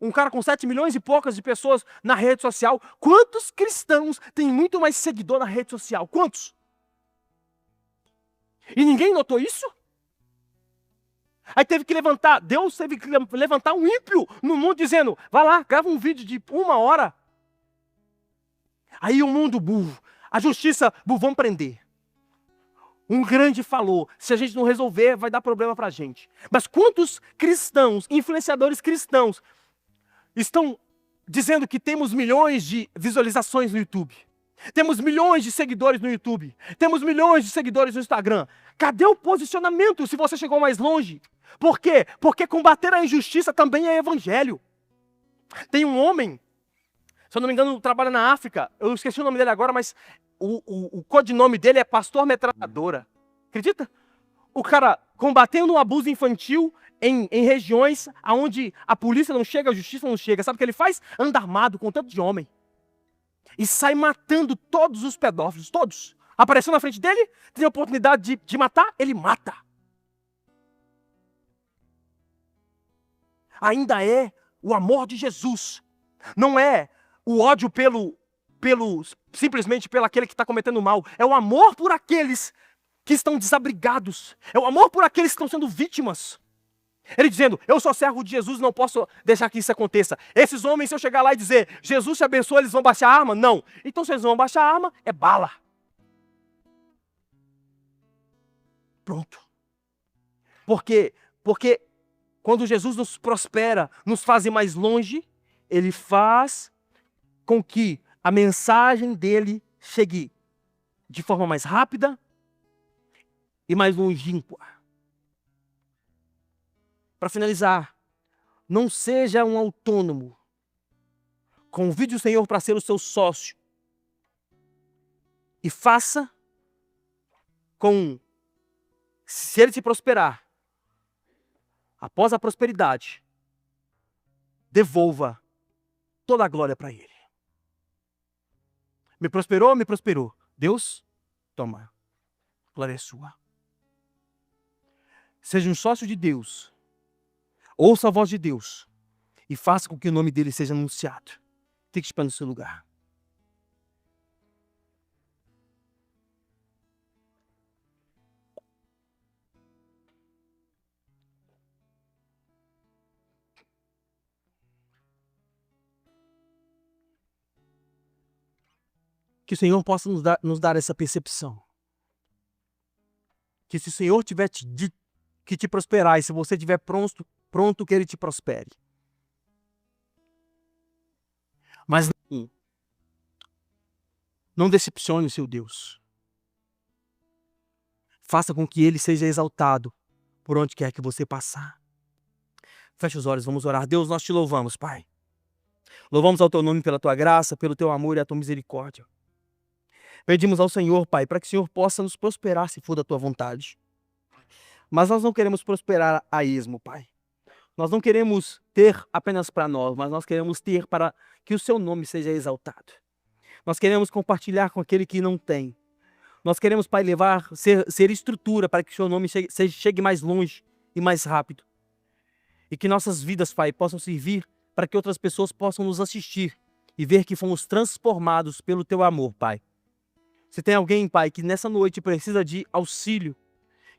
Um cara com 7 milhões e poucas de pessoas na rede social. Quantos cristãos têm muito mais seguidor na rede social? Quantos? E ninguém notou isso? Aí teve que levantar, Deus teve que levantar um ímpio no mundo dizendo, vai lá, grava um vídeo de 1 hora. Aí o mundo, a justiça, vamos prender. Um grande falou, se a gente não resolver, vai dar problema pra gente. Mas quantos cristãos, influenciadores cristãos, estão dizendo que temos milhões de visualizações no YouTube? Temos milhões de seguidores no YouTube. Temos milhões de seguidores no Instagram. Cadê o posicionamento se você chegou mais longe? Por quê? Porque combater a injustiça também é evangelho. Tem um homem, se eu não me engano, trabalha na África. Eu esqueci o nome dele agora, mas o codinome dele é Pastor Metralhadora. Acredita? O cara combatendo o abuso infantil em regiões onde a polícia não chega, a justiça não chega. Sabe o que ele faz? Anda armado com tanto de homem. E sai matando todos os pedófilos, todos. Apareceu na frente dele, tem a oportunidade de matar, ele mata. Ainda é o amor de Jesus. Não é o ódio simplesmente pelo aquele que está cometendo mal. É o amor por aqueles que estão desabrigados. É o amor por aqueles que estão sendo vítimas. Ele dizendo, eu sou servo de Jesus, não posso deixar que isso aconteça. Esses homens, se eu chegar lá e dizer, Jesus te abençoa, eles vão baixar a arma? Não. Então se eles vão baixar a arma, é bala. Pronto. Por quê? Porque quando Jesus nos prospera, nos faz ir mais longe, ele faz com que a mensagem dele chegue de forma mais rápida e mais longínqua. Para finalizar, não seja um autônomo. Convide o Senhor para ser o seu sócio. E faça se ele te prosperar, após a prosperidade, devolva toda a glória para ele. Me prosperou, me prosperou. Deus, toma, glória é sua. Seja um sócio de Deus. Ouça a voz de Deus e faça com que o nome dele seja anunciado. Fique de pé no seu lugar. Que o Senhor possa nos dar essa percepção. Que se o Senhor tiver que te prosperar e se você estiver pronto que ele te prospere. Mas não decepcione o seu Deus. Faça com que ele seja exaltado por onde quer que você passar. Feche os olhos, vamos orar. Deus, nós te louvamos, Pai. Louvamos ao teu nome pela tua graça, pelo teu amor e a tua misericórdia. Pedimos ao Senhor, Pai, para que o Senhor possa nos prosperar se for da tua vontade. Mas nós não queremos prosperar a esmo, Pai. Nós não queremos ter apenas para nós, mas nós queremos ter para que o seu nome seja exaltado. Nós queremos compartilhar com aquele que não tem. Nós queremos, Pai, ser estrutura para que o seu nome chegue mais longe e mais rápido. E que nossas vidas, Pai, possam servir para que outras pessoas possam nos assistir e ver que fomos transformados pelo teu amor, Pai. Se tem alguém, Pai, que nessa noite precisa de auxílio,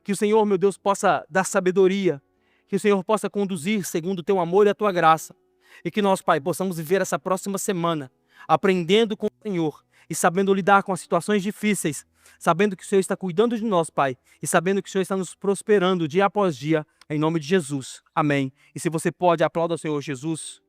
que o Senhor, meu Deus, possa dar sabedoria, que o Senhor possa conduzir segundo o teu amor e a tua graça. E que nós, Pai, possamos viver essa próxima semana aprendendo com o Senhor e sabendo lidar com as situações difíceis, sabendo que o Senhor está cuidando de nós, Pai, e sabendo que o Senhor está nos prosperando dia após dia, em nome de Jesus. Amém. E se você pode, aplauda o Senhor Jesus.